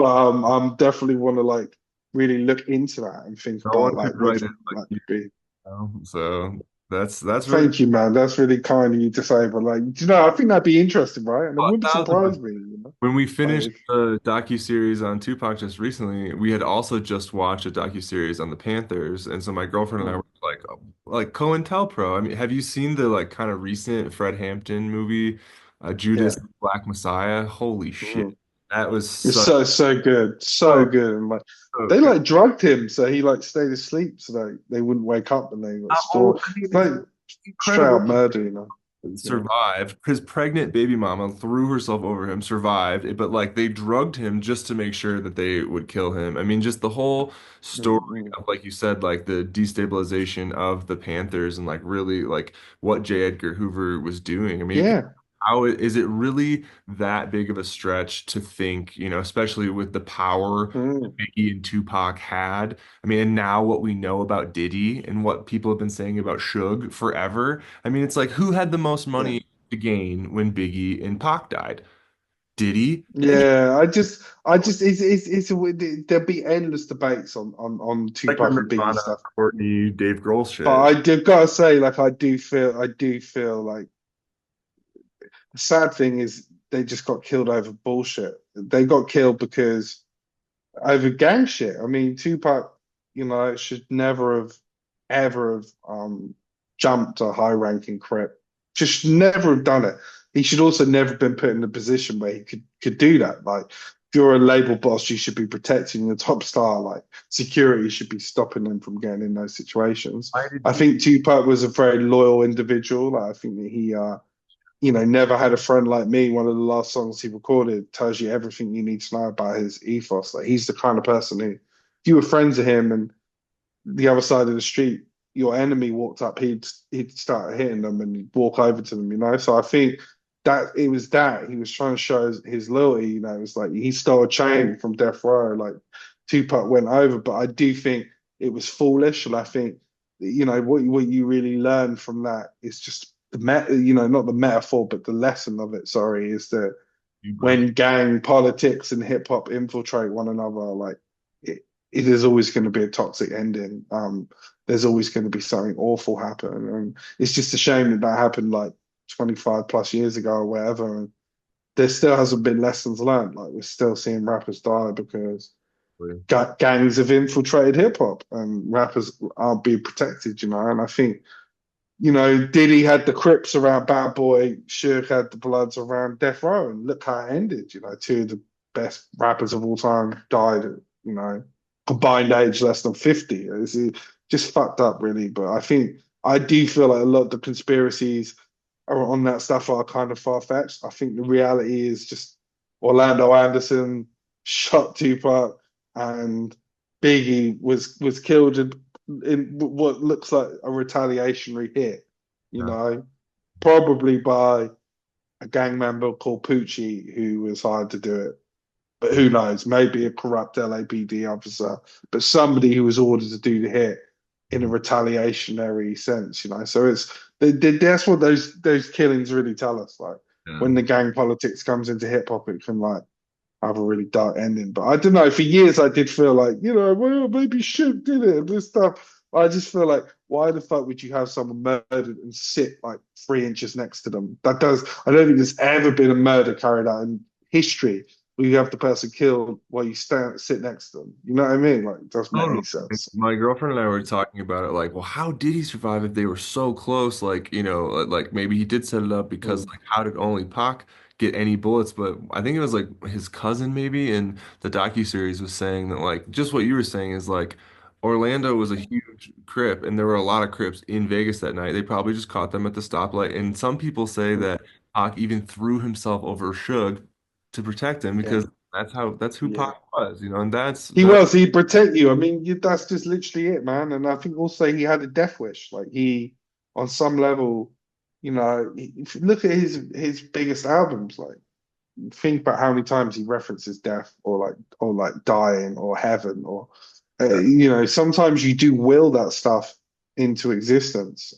I'm definitely want to like really look into that and think no one about could like what write it like that you could be. know? So that's really Thank you, man. That's really kind of you to say, but like, I think that'd be interesting, right? And it cool. wouldn't 1,000%. surprise me. When we Like, finished the docu-series on Tupac just recently, we had also just watched a docu-series on the Panthers, and so my girlfriend and I were like, oh, like COINTELPRO. I mean, have you seen the like kind of recent Fred Hampton movie, Judas yeah. and Black Messiah? Holy shit, Mm. that was It's such so good, so so good, and like so they good. like drugged him so he like stayed asleep so they wouldn't wake up and they got Not stored. only, I mean, Like it's straight incredible. up murder. Yeah. Survived. His pregnant baby mama threw herself over him, survived, but like they drugged him just to make sure that they would kill him. I mean, just the whole story Mm-mm. of, like you said, like the destabilization of the Panthers and like really like what J. Edgar Hoover was doing. I mean, Yeah. how is it really that big of a stretch to think, especially with the power that Mm. Biggie and Tupac had? I mean, and now what we know about Diddy and what people have been saying about Suge forever. I mean, it's like who had the most Yeah. money to gain when Biggie and Pac died? Diddy? Biggie. Yeah, there'll be endless debates on Like the Tupac and Biggie Nirvana, stuff. Courtney, Dave Grohl But shit. gotta say, like, I do feel like the sad thing is they just got killed over bullshit. They got killed because over gang shit. I mean, Tupac, should never have ever have jumped a high ranking crip. Just never have done it. He should also never been put in a position where he could do that. Like, if you're a label boss, you should be protecting the top star. Like, security should be stopping them from getting in those situations. Why did I he? think Tupac was a very loyal individual. Like, I think that he never had a friend like me. One of the last songs he recorded tells you everything you need to know about his ethos. Like, he's the kind of person who, if you were friends with him and the other side of the street, your enemy walked up, he'd start hitting them and he'd walk over to them. So I think that it was that he was trying to show his loyalty. It was like he stole a chain from Death Row, like Tupac went over. But I do think it was foolish, and I think what you really learn from that is just not the metaphor, but the lesson of it. Sorry, is that when gang politics and hip hop infiltrate one another, like it is always going to be a toxic ending. There's always going to be something awful happen, and it's just a shame that that happened like 25 plus years ago or whatever. And there still hasn't been lessons learned. Like, we're still seeing rappers die because gangs have infiltrated hip hop, and rappers aren't being protected. And I think Diddy had the Crips around Bad Boy, Suge had the Bloods around Death Row, and look how it ended. Two of the best rappers of all time died at, combined age less than 50. It's just fucked up, really. But I do feel like a lot of the conspiracies on that stuff are kind of far-fetched. I think the reality is just Orlando Anderson shot Tupac, and Biggie was killed in what looks like a retaliatory hit, you Yeah. know, probably by a gang member called Poochie who was hired to do it. But who knows? Maybe a corrupt LAPD officer, but somebody who was ordered to do the hit in a retaliationary sense, you know. So that's what those killings really tell us. Like Yeah. when the gang politics comes into hip hop, it can like have a really dark ending. But I don't know. For years, I did feel like, you know, well, maybe Shook did it and this stuff. I just feel like, why the fuck would you have someone murdered and sit like 3 inches next to them? That does. I don't think there's ever been a murder carried out in history where you have the person killed while you sit next to them. You know what I mean? Like, it doesn't make Totally. any sense. My girlfriend and I were talking about it, like, well, how did he survive if they were so close? Like, like maybe he did set it up because, Mm, like, how did only Pac get any bullets? But I think it was like his cousin, maybe, in the docuseries was saying that, like, just what you were saying is like Orlando was a huge Crip, and there were a lot of Crips in Vegas that night. They probably just caught them at the stoplight. And some people say mm, that Pac even threw himself over Suge to protect him yeah, because that's who yeah. Pac was, and He that's was. He'd protect you. I mean, that's just literally it, man. And I think also he had a death wish. Like he, on some level, you know, if you look at his biggest albums, like think about how many times he references death or like dying or heaven or you know, sometimes you do will that stuff into existence.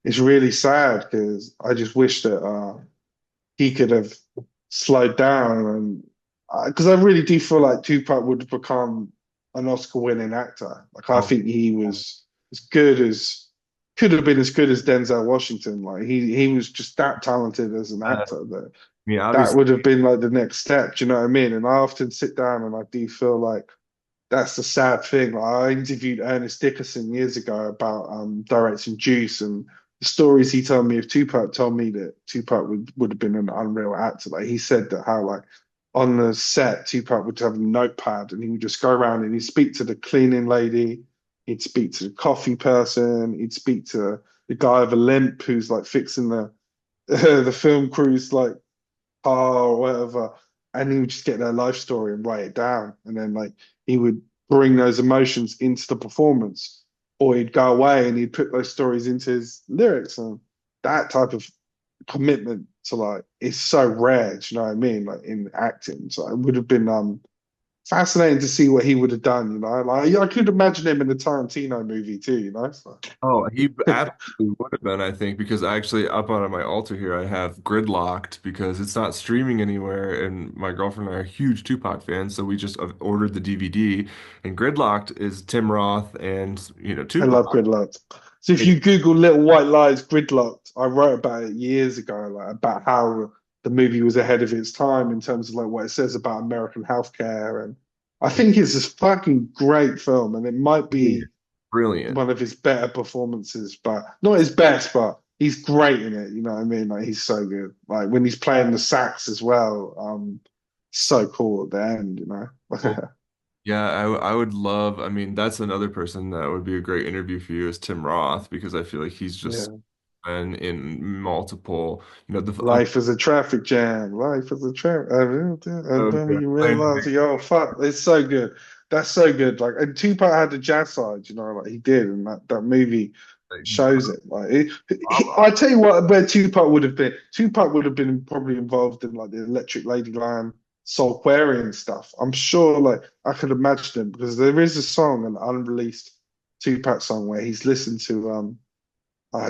It's really sad because I just wish that he could have slowed down and because I really do feel like Tupac would have become an Oscar-winning actor. Like I Oh, think he was as good as could have been as good as Denzel Washington. Like he was just that talented as an I actor that mean, that obviously, would have been like the next step. Do you know what I mean? And I often sit down and I do feel like that's the sad thing. Like I interviewed Ernest Dickerson years ago about directing Juice and the stories he told me of Tupac told me that Tupac would have been an unreal actor. Like he said that how like on the set Tupac would have a notepad and he would just go around and he'd speak to the cleaning lady, he'd speak to the coffee person, he'd speak to the guy with a limp who's like fixing the the film crew's like car or whatever, and he would just get their life story and write it down, and then like he would bring those emotions into the performance, or he'd go away and he'd put those stories into his lyrics, and that type of commitment to like is so rare. Do you know what I mean? Like in acting, so it would have been fascinating to see what he would have done. You know, like I could imagine him in a Tarantino movie too. You know, so. oh, he absolutely would have been, I think, because actually up on my altar here, I have Gridlocked because it's not streaming anywhere, and my girlfriend and I are huge Tupac fans, so we just ordered the DVD, and Gridlocked is Tim Roth and I love Tupac. gridlocked. So if It, you Google Little White Lies gridlocked, I wrote about it years ago, like about how the movie was ahead of its time in terms of like what it says about American healthcare. And I think it's a fucking great film, and it might it's be brilliant. one of his better performances, but not his best, but he's great in it. You know what I mean? Like he's so good. Like when he's playing the sax as well, so cool at the end, you know? Yeah, I would love. I mean, that's another person that would be a great interview for you is Tim Roth because I feel like he's just Yeah. been in multiple, the Life is a traffic jam. Life is a traffic. And oh, then yeah, you playing the realize, yo, fuck, it's so good. That's so good. Like, and Tupac had the jazz side, you know, like he did, and that movie shows big. it. Like, I tell you what, where Tupac would have been. Tupac would have been probably involved in like the Electric Ladyland, Soulquarian stuff. I'm sure, like, I could imagine him because there is a song, an unreleased Tupac song, where he's listened to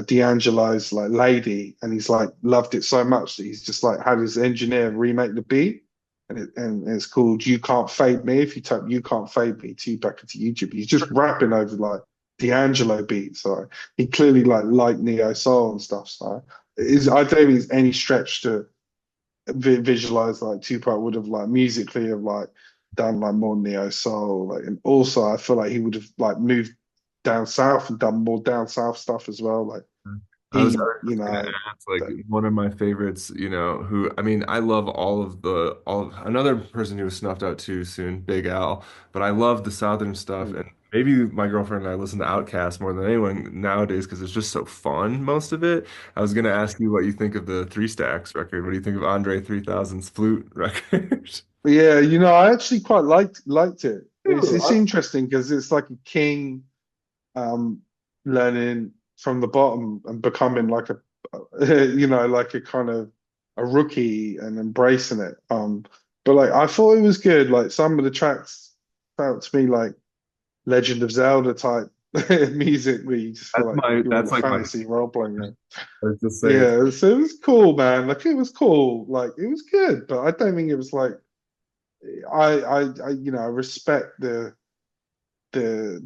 D'Angelo's like Lady, and he's like loved it so much that he's just like had his engineer remake the beat, and it's called "You Can't Fade Me." If you type "You Can't Fade Me" back into YouTube, he's just rapping over like D'Angelo beats. So he clearly like neo soul and stuff. So I don't think there's any stretch to visualize like Tupac would have like musically have like done like more neo soul. Like, and also I feel like he would have like moved down south and done more down south stuff as well. Like I he, was you just gonna know, ask, like that, one of my favorites, who I mean, I love all of another person who was snuffed out too soon, Big Al, but I love the Southern stuff, and maybe my girlfriend and I listen to Outkast more than anyone nowadays because it's just so fun, most of it. I was gonna ask you what you think of the Three Stacks record. What do you think of Andre 3000's flute record? but yeah, you know, I actually quite liked it. It's Ooh, interesting because it's like a king um learning from the bottom and becoming like a you know like a kind of a rookie and embracing it. But like I thought it was good. Like some of the tracks felt to me like Legend of Zelda type music where you just feel like you're in a That's like my, fantasy role playing game. I was just saying, Yeah, so it was cool, man. Like it was cool. Like it was good, but I don't think it was like I respect the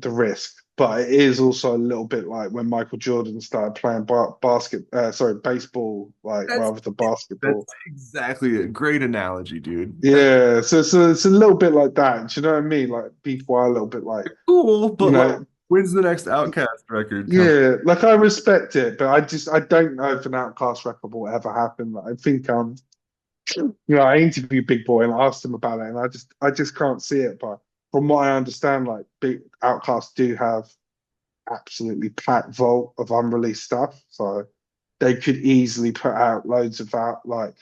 risk, but it is also a little bit like when Michael Jordan started playing baseball, like that's, rather than that's basketball. exactly a great analogy, dude. That's Yeah, so it's a little bit like that. Do you know what I mean? Like people are a little bit like, cool, you but like, know, when's the next Outcast record coming? yeah, like I respect it, but I don't know if an Outcast record will ever happen. Like, I think I interviewed Big Boy and I asked him about it, and I just can't see it. But from what I understand, like big Outcasts do have absolutely packed vault of unreleased stuff, so they could easily put out loads of like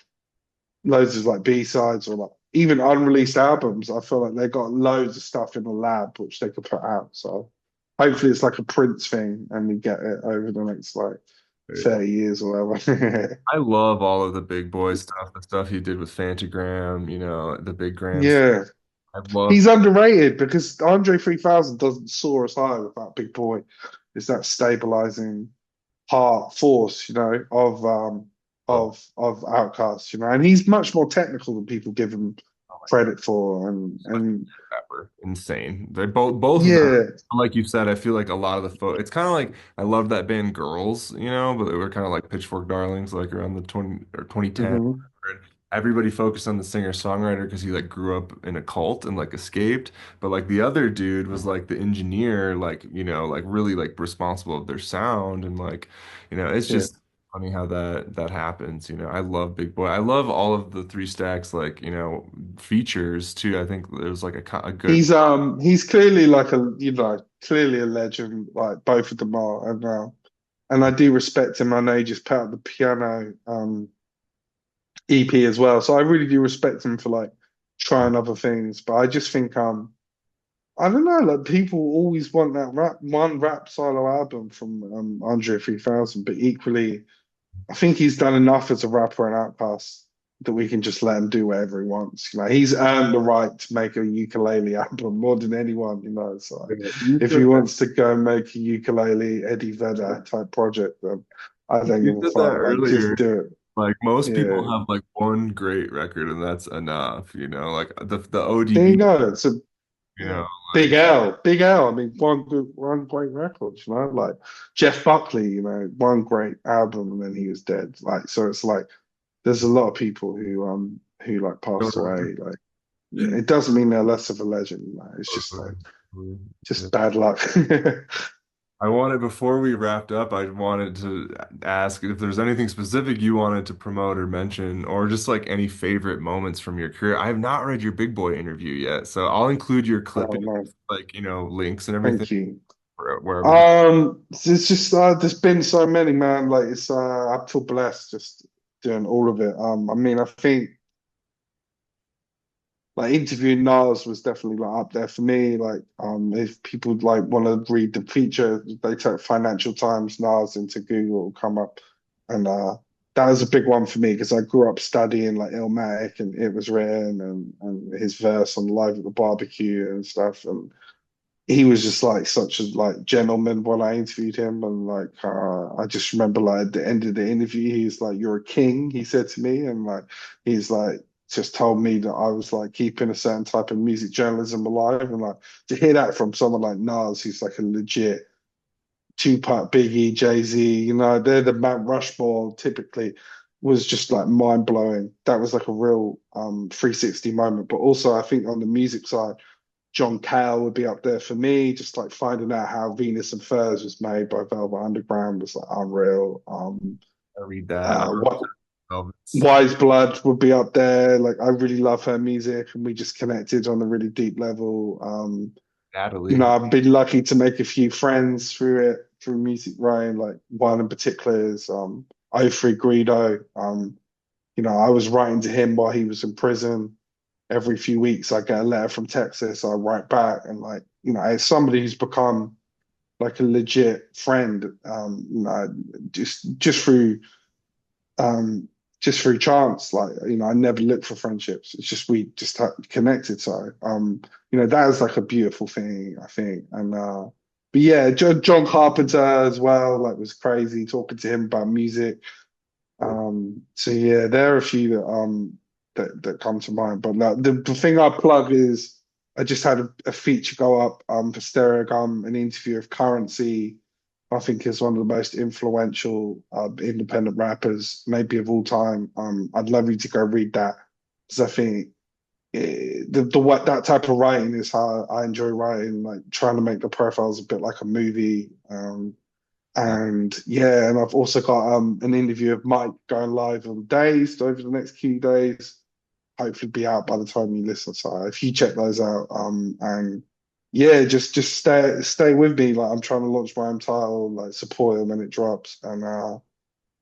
B-sides or like even unreleased albums. I feel like they got loads of stuff in the lab which they could put out. So hopefully it's like a Prince thing and we get it over the next like 30 years or whatever. I love all of the Big Boy stuff, the stuff he did with Fantagram, the Big Grams. Yeah. I love. He's underrated because Andre 3000 doesn't soar as high without Big Boy. It's that stabilizing heart force, of Outcast, and he's much more technical than people give him Oh my God, credit for. And rapper, insane. They both of them, yeah, like you said. I feel like a lot of the it's kind of like I love that band Girls, but they were kind of like Pitchfork darlings, like around the 20 or 2010. hmm And everybody focused on the singer-songwriter because he like grew up in a cult and like escaped. But like the other dude was like the engineer, like like really like responsible of their sound and like it's yeah. just funny how that happens. I love Big Boy. I love all of the Three Stacks like features too. I think there's like a good. He's clearly like clearly a legend, like both of them are. And I do respect him. I know he just put out the piano EP as well. So I really do respect him for like trying other things. But I just think I don't know, like people always want that rap solo album from Andre 3000, but equally I think he's done enough as a rapper and outcast that we can just let him do whatever he wants. He's earned the right to make a ukulele album more than anyone. So You if he said that, wants to go and make a ukulele Eddie Vedder type project, then I don't you give a said that fuck. Like, just earlier. do it. Like most people Yeah. have like one great record and that's enough. Like the There you ODB. go. It's a You yeah. know, Big like L, Big L. I mean, one great record, like Jeff Buckley, one great album and then he was dead. Like, so it's like there's a lot of people who like passed away. Like, yeah, it doesn't mean they're less of a legend. Like, it's just like Yeah. just bad luck. I wanted before we wrapped up, I wanted to ask if there's anything specific you wanted to promote or mention, or just like any favorite moments from your career. I have not read your Big Boy interview yet, so I'll include your Oh clippings, man, like links and everything thank you. wherever we. It's just there's been so many, man. Like it's I feel blessed just doing all of it. I mean, I think like interviewing Nas was definitely like up there for me. Like, if people like want to read the feature, they type Financial Times Nas into Google, it'll come up, and that was a big one for me because I grew up studying like Illmatic and It Was Written and his verse on Live at the Barbecue and stuff, and he was just like such a like gentleman when I interviewed him, and like I just remember like at the end of the interview, he's like, "You're a king," he said to me, and like he's like just told me that I was like keeping a certain type of music journalism alive, and like to hear that from someone like Nas, who's like a legit Tupac, Biggie, Jay-Z, they're the Mount Rushmore typically, was just like mind blowing. That was like a real 360 moment, but also I think on the music side. John Cale would be up there for me. Just like finding out how Venus and Furs was made by Velvet Underground was like unreal. I read that. What Velvet's Wise Blood would be up there. Like I really love her music, and we just connected on a really deep level. Natalie. I've been lucky to make a few friends through it, through Music Rain. Like one in particular is Ofri Guido. I was writing to him while he was in prison every few weeks I get a letter from Texas, I write back and like, as somebody who's become like a legit friend, just through um just through chance. Like, I never looked for friendships. It's just we just connected. So, that is like a beautiful thing, I think. And but yeah, John Carpenter as well. Like, was crazy talking to him about music. So yeah, there are a few that come to mind. But no, the thing I plug is I just had a feature go up for Stereogum, an interview of Currency. I think is one of the most influential independent rappers, maybe of all time. I'd love you to go read that because I think the what that type of writing is how I enjoy writing, like trying to make the profiles a bit like a movie. And yeah, and I've also got an interview of Mike going live on Dazed over the next few days. Hopefully be out by the time you listen. So if you check those out, and yeah, just stay with me. Like I'm trying to launch my own title, like support it when it drops. And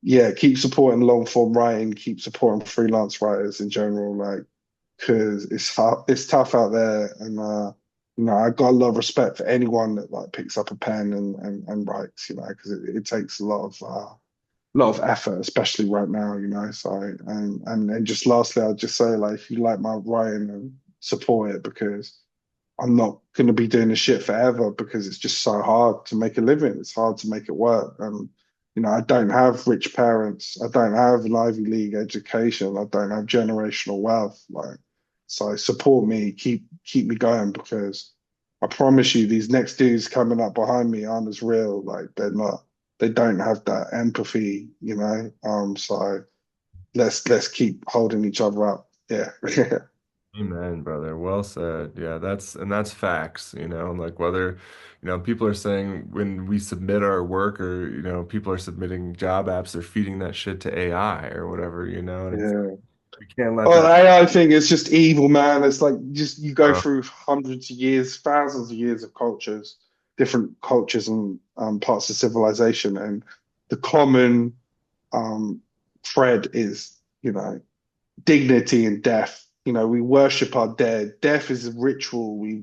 yeah, keep supporting long form writing, keep supporting freelance writers in general, like because it's tough out there. And I got a lot of respect for anyone that like picks up a pen and writes, because it takes a lot of effort, especially right now, So and just lastly, I'll just say like if you like my writing and support it because I'm not going to be doing this shit forever because it's just so hard to make a living. It's hard to make it work. And, I don't have rich parents. I don't have an Ivy League education. I don't have generational wealth. Like, so support me, keep me going because I promise you, these next dudes coming up behind me aren't as real. Like they don't have that empathy. So let's keep holding each other up. Yeah. Amen, brother. Well said. Yeah, that's facts, like whether, people are saying when we submit our work or, people are submitting job apps, they're feeding that shit to AI or whatever, and it's Yeah. we can't let Oh, the that AI thing is just evil, man. It's like just you go uh, through hundreds of years, thousands of years of cultures, different cultures and parts of civilization, and the common um, thread is, dignity and death. We worship our dead. Death is a ritual. We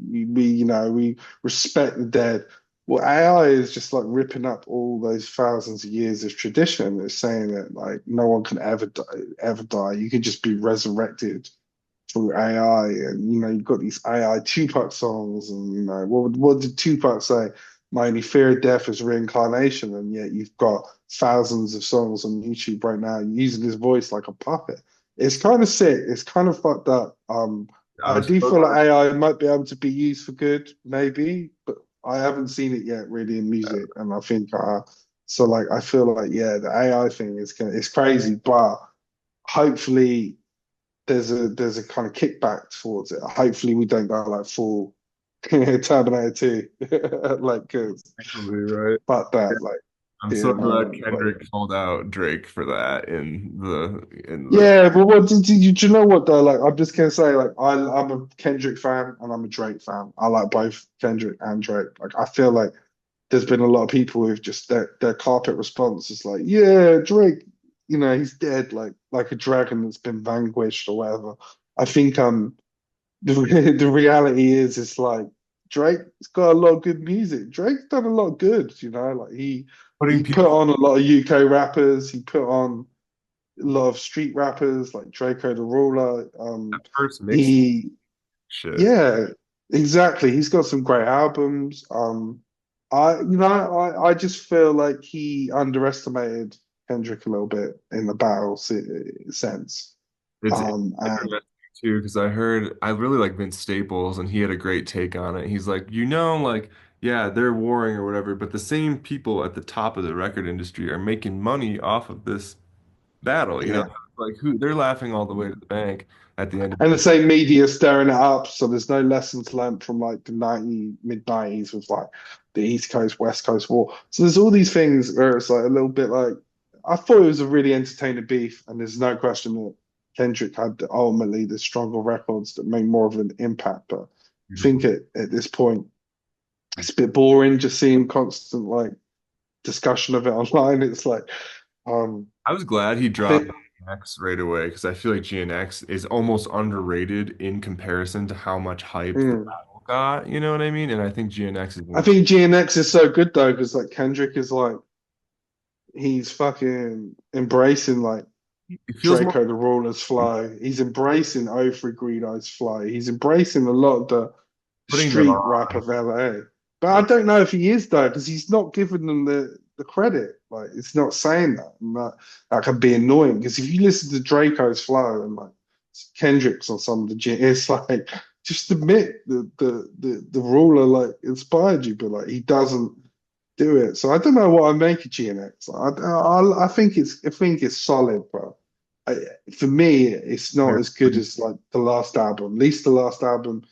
respect the dead. Well, AI is just like ripping up all those thousands of years of tradition. It's saying that like no one can ever die, ever die. You can just be resurrected through AI, and you've got these AI Tupac songs, and what did Tupac say? My only fear of death is reincarnation, and yet you've got thousands of songs on YouTube right now using his voice like a puppet. It's kind of sick. It's kind of fucked up. I I was do feel struggling. like AI might be able to be used for good, maybe, but I haven't seen it yet really in music, and I think so. Like I feel like yeah, the AI thing it's crazy, but hopefully there's a kind of kickback towards it. Hopefully, we don't go like full Terminator 2, like, cause Exactly right. fuck that, like, I'm so glad but Kendrick called out Drake for that in the yeah, but what do you know what though? Like, I'm just gonna say, like, I'm a Kendrick fan and I'm a Drake fan. I like both Kendrick and Drake. Like, I feel like there's been a lot of people who've just their carpet response is like, yeah, Drake, he's dead, like a dragon that's been vanquished or whatever. I think the reality is it's like Drake's got a lot of good music. Drake's done a lot of good, like putting he put people on a lot of UK rappers, he put on a lot of street rappers like Draco the Ruler. that first mix He shit. Yeah, exactly. He's got some great albums. I just feel like he underestimated Kendrick a little bit in the sense. It's And interesting too because I really like Vince Staples and he had a great take on it. He's like, like, yeah, they're warring or whatever, but the same people at the top of the record industry are making money off of this battle, yeah. Like who they're laughing all the way to the bank at the end of And the same media stirring it up, so there's no lessons learned from like the mid 90s with like the East Coast, West Coast war. So there's all these things where it's like a little bit like I thought it was a really entertaining beef, and there's no question that Kendrick had ultimately the stronger records that made more of an impact. But I think Beautiful. at this point it's a bit boring just seeing constant like discussion of it online. It's like um I was glad he I think dropped GNX right away because I feel like GNX is almost underrated in comparison to how much hype the mm, battle got, you know what I mean? And I think GNX is I an think GNX is so good though because like Kendrick is like he's fucking embracing like it feels more Draco the Ruler's flow. He's embracing Oh Free Green Eyes flow. He's embracing a lot of the putting them street on. rap of LA. But I Yeah. don't know if he is though, because he's not giving them the credit. Like it's not saying that. And that can be annoying. Because if you listen to Draco's flow and like Kendrick's on some of the it's like just admit the ruler like inspired you, but like he doesn't do it. So I don't know what I make of GNX. I think it's solid, but I, for me, it's not as good as like the last album. At least the last album,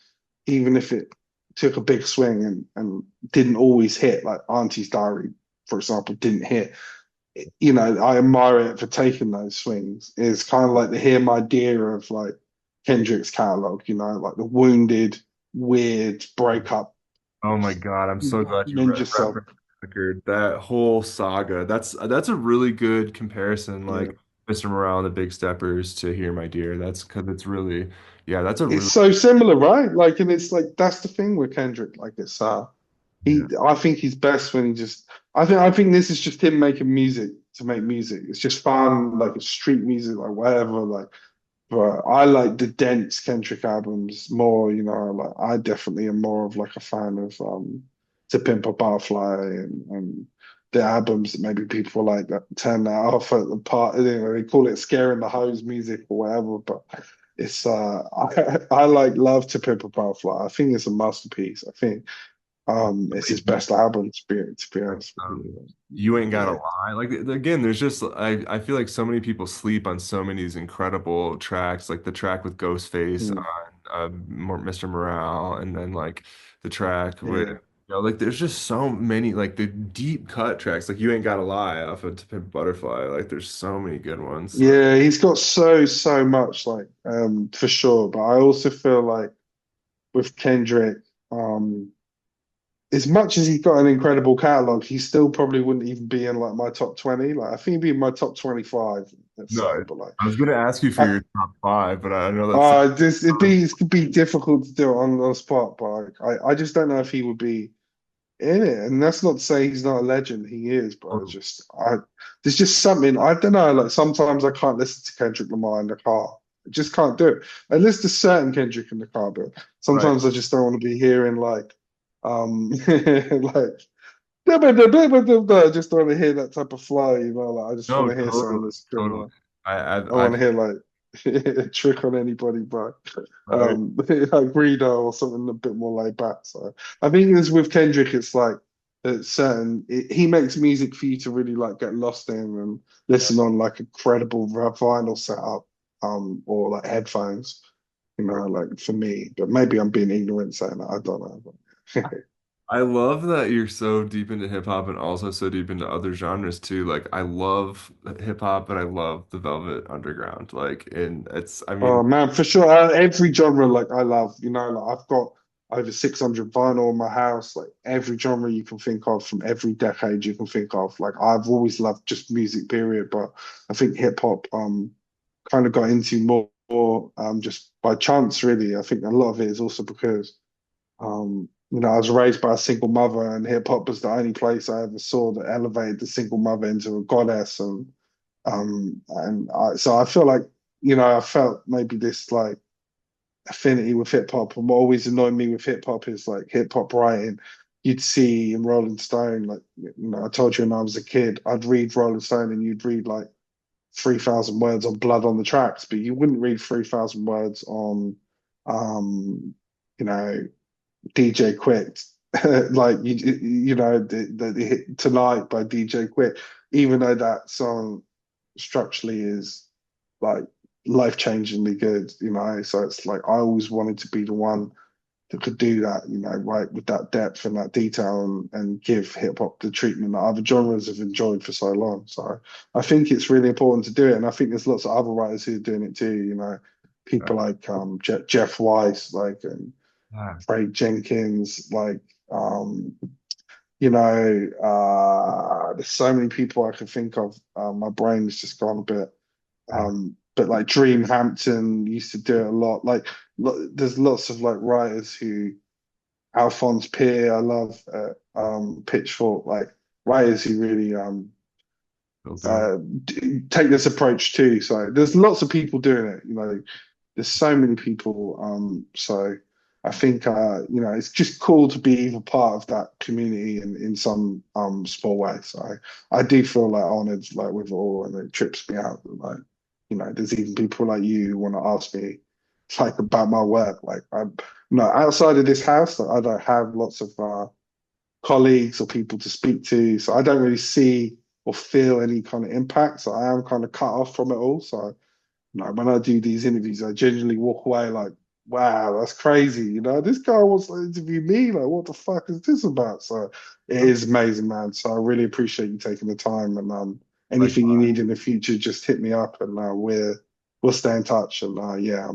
even if it took a big swing and didn't always hit, like Auntie's Diary, for example, didn't hit. You know, I admire it for taking those swings. It's kind of like the Hear My Dear of like Kendrick's catalog, you know, like the wounded, weird breakup Oh my God, I'm so glad you ninja song. referenced the record. That whole saga. That's a really good comparison, Yeah. like Mr. Morale and the Big Steppers to Hear My Dear. That's because it's really, yeah, that's a It's really, so similar, right? Like, and it's like that's the thing with Kendrick. Like, it's yeah. I think he's best when he just. I think this is just him making music to make music. It's just fun, like it's street music, like whatever. Like, but I like the dense Kendrick albums more. You know, like I definitely am more of like a fan of To Pimp a Butterfly and the albums that maybe people like that turn that off at the part. You know, they call it scaring the hose music or whatever, but. It's I like love To Pimp a Butterfly. I think it's a masterpiece. I think it's his best album to be honest with you. You Ain't Gotta Yeah. Lie. Like again, there's just I feel like so many people sleep on so many of these incredible tracks, like the track with Ghostface Mm, on Mr. Morale, and then like the track with yeah. like there's just so many like the deep cut tracks, like You Ain't Gotta Lie off of To Pimp a Butterfly. Like there's so many good ones. Yeah, he's got so much like for sure. But I also feel like with Kendrick, um as much as he's got an incredible catalog, he still probably wouldn't even be in like my top 20. Like I think he'd be in my top 25, let's say. No, But like I was gonna ask you for I your top five, but I know that's this it could be difficult to do it on the spot, but like, I just don't know if he would be in it. And that's not to say he's not a legend. He is, but it's just I there's just something I don't know. Like sometimes I can't listen to Kendrick Lamar in the car. I just can't do it. I listen to certain Kendrick in the car, but right. sometimes I just don't want to be hearing like like I just don't want to hear that type of flow, you know. Like I just want No, to hear something totally, that's totally. criminal. I I want to hear like a trick on anybody, but right. like Greedo or something a bit more laid back. So I think it's with Kendrick, it's like it's certain he makes music for you to really like get lost in and listen on like a credible vinyl setup, or like headphones, you know, like for me. But maybe I'm being ignorant saying that. I don't know. I love that you're so deep into hip hop and also so deep into other genres too. Like I love hip hop, but I love the Velvet Underground. Like, and it's, I Oh mean, man, for sure. Every genre, like I love, you know, like I've got over 600 vinyl in my house, like every genre you can think of from every decade you can think of. Like I've always loved just music, period. But I think hip hop, kind of got into more, just by chance, really. I think a lot of it is also because, you know, I was raised by a single mother, and hip hop was the only place I ever saw that elevated the single mother into a goddess, so I feel like you know I felt maybe this like affinity with hip hop, and what always annoyed me with hip hop is like hip hop writing. You'd see in Rolling Stone, like you know, I told you when I was a kid, I'd read Rolling Stone, and you'd read like 3,000 words on blood on the tracks, but you wouldn't read 3,000 words on, um, you know, DJ Quick, like you know the hit Tonight by DJ Quick, even though that song structurally is like life-changingly good, you know. So it's like I always wanted to be the one that could do that, you know, right with that depth and that detail and give hip hop the treatment that other genres have enjoyed for so long. So I think it's really important to do it, and I think there's lots of other writers who are doing it too. You know, people like Jeff Weiss, like and yeah, Craig Jenkins, like um, you know, there's so many people I can think of. My brain's just gone a bit. But like Dream Hampton used to do it a lot. Like there's lots of like writers who Alphonse Peer, I love Pitchfork, like writers who really Will do. take this approach too. So there's lots of people doing it. There's so many people. So I think it's just cool to be either part of that community in some small way. So I do feel like honored like with it all, and it trips me out that like there's even people like you who want to ask me like about my work. Like I'm outside of this house, like, I don't have lots of colleagues or people to speak to, so I don't really see or feel any kind of impact. So I am kind of cut off from it all. So when I do these interviews, I genuinely walk away like, wow, that's crazy. This guy wants to interview me. Like, what the fuck is this about? So it is amazing, man. So I really appreciate you taking the time. And anything you need in the future, just hit me up, and we'll stay in touch. And yeah,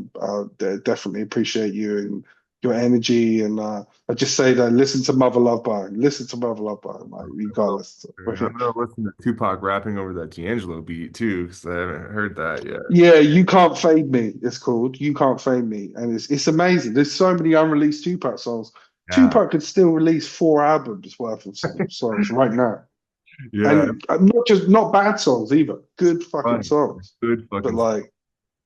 definitely appreciate you and your energy. And I just say that listen to Mother Love Bone. Listen to Mother Love Bone. Like, regardless. I'm gonna listen to Tupac rapping over that D'Angelo beat too, because I haven't heard that yet. Yeah, You Can't Fade Me, it's called. You Can't Fade Me. And it's amazing. There's so many unreleased Tupac songs. Yeah, Tupac could still release 4 albums worth of songs right now. yeah, And not bad songs either. Good fucking fun. songs. Good But fucking like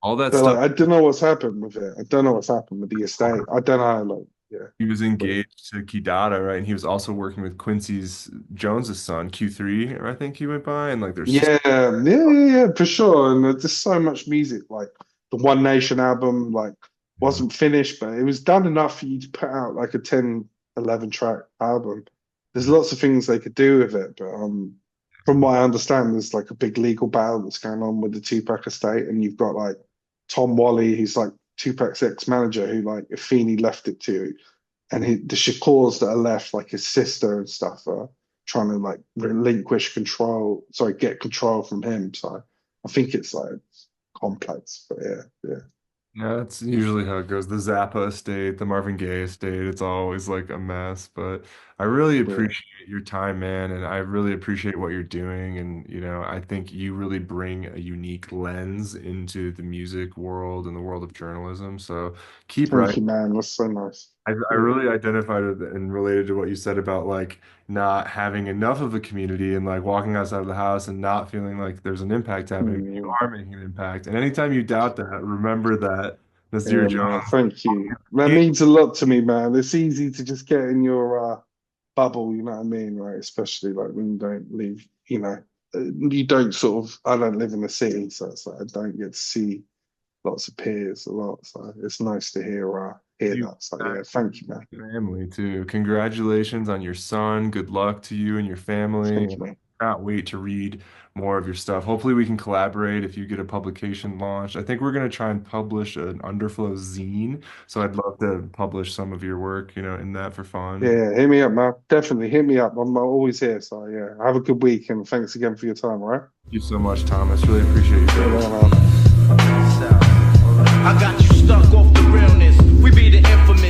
all that but like stuff. I don't know what's happened with it. I don't know what's happened with the estate. I don't know, like, yeah. He was But engaged to Kidada, right? And he was also working with Quincy's Jones's son, Q3, I think he went by, and like there's yeah, for sure. And there's just so much music. Like the One Nation album, like wasn't finished, but it was done enough for you to put out like a 10, 11 track album. There's lots of things they could do with it, but from what I understand, there's like a big legal battle that's going on with the Tupac estate, and you've got like Tom Wally, who's like Tupac's ex-manager, who like Afeni left it to, and the Shakurs that are left, like his sister and stuff, are trying to like relinquish control, sorry, get control from him. So I think it's like complex, but yeah. Yeah, that's usually how it goes. The Zappa estate, the Marvin Gaye estate, it's always like a mess. But I really Yeah. appreciate your time, man, and I really appreciate what you're doing. And, I think you really bring a unique lens into the music world and the world of journalism. So keep Thank writing. you, man. That's so nice. I Yeah. really identified with and related to what you said about like not having enough of a community and like walking outside of the house and not feeling like there's an impact happening. You Mm. are making an impact. And anytime you doubt that, remember that Nasir Yeah, man. Jones. Thank you. That means a lot to me, man. It's easy to just get in your bubble, you know what I mean, right? Especially like when you don't live, you don't sort of. I don't live in the city, so it's like I don't get to see lots of peers a lot. So it's nice to hear You that. So back yeah, thank you, man. family too. Congratulations on your son. Good luck to you and your family. Thank And you, man. I can't wait to read more of your stuff. Hopefully we can collaborate if you get a publication launched. I think we're going to try and publish an Underflow zine. So I'd love to publish some of your work, in that for fun. Yeah, hit me up, man. Definitely hit me up. I'm always here. So yeah, have a good week, and thanks again for your time. All right. Thank you so much, Thomas. Really appreciate you, Yeah, brother. man. I got you stuck off the realness. We be the infamous.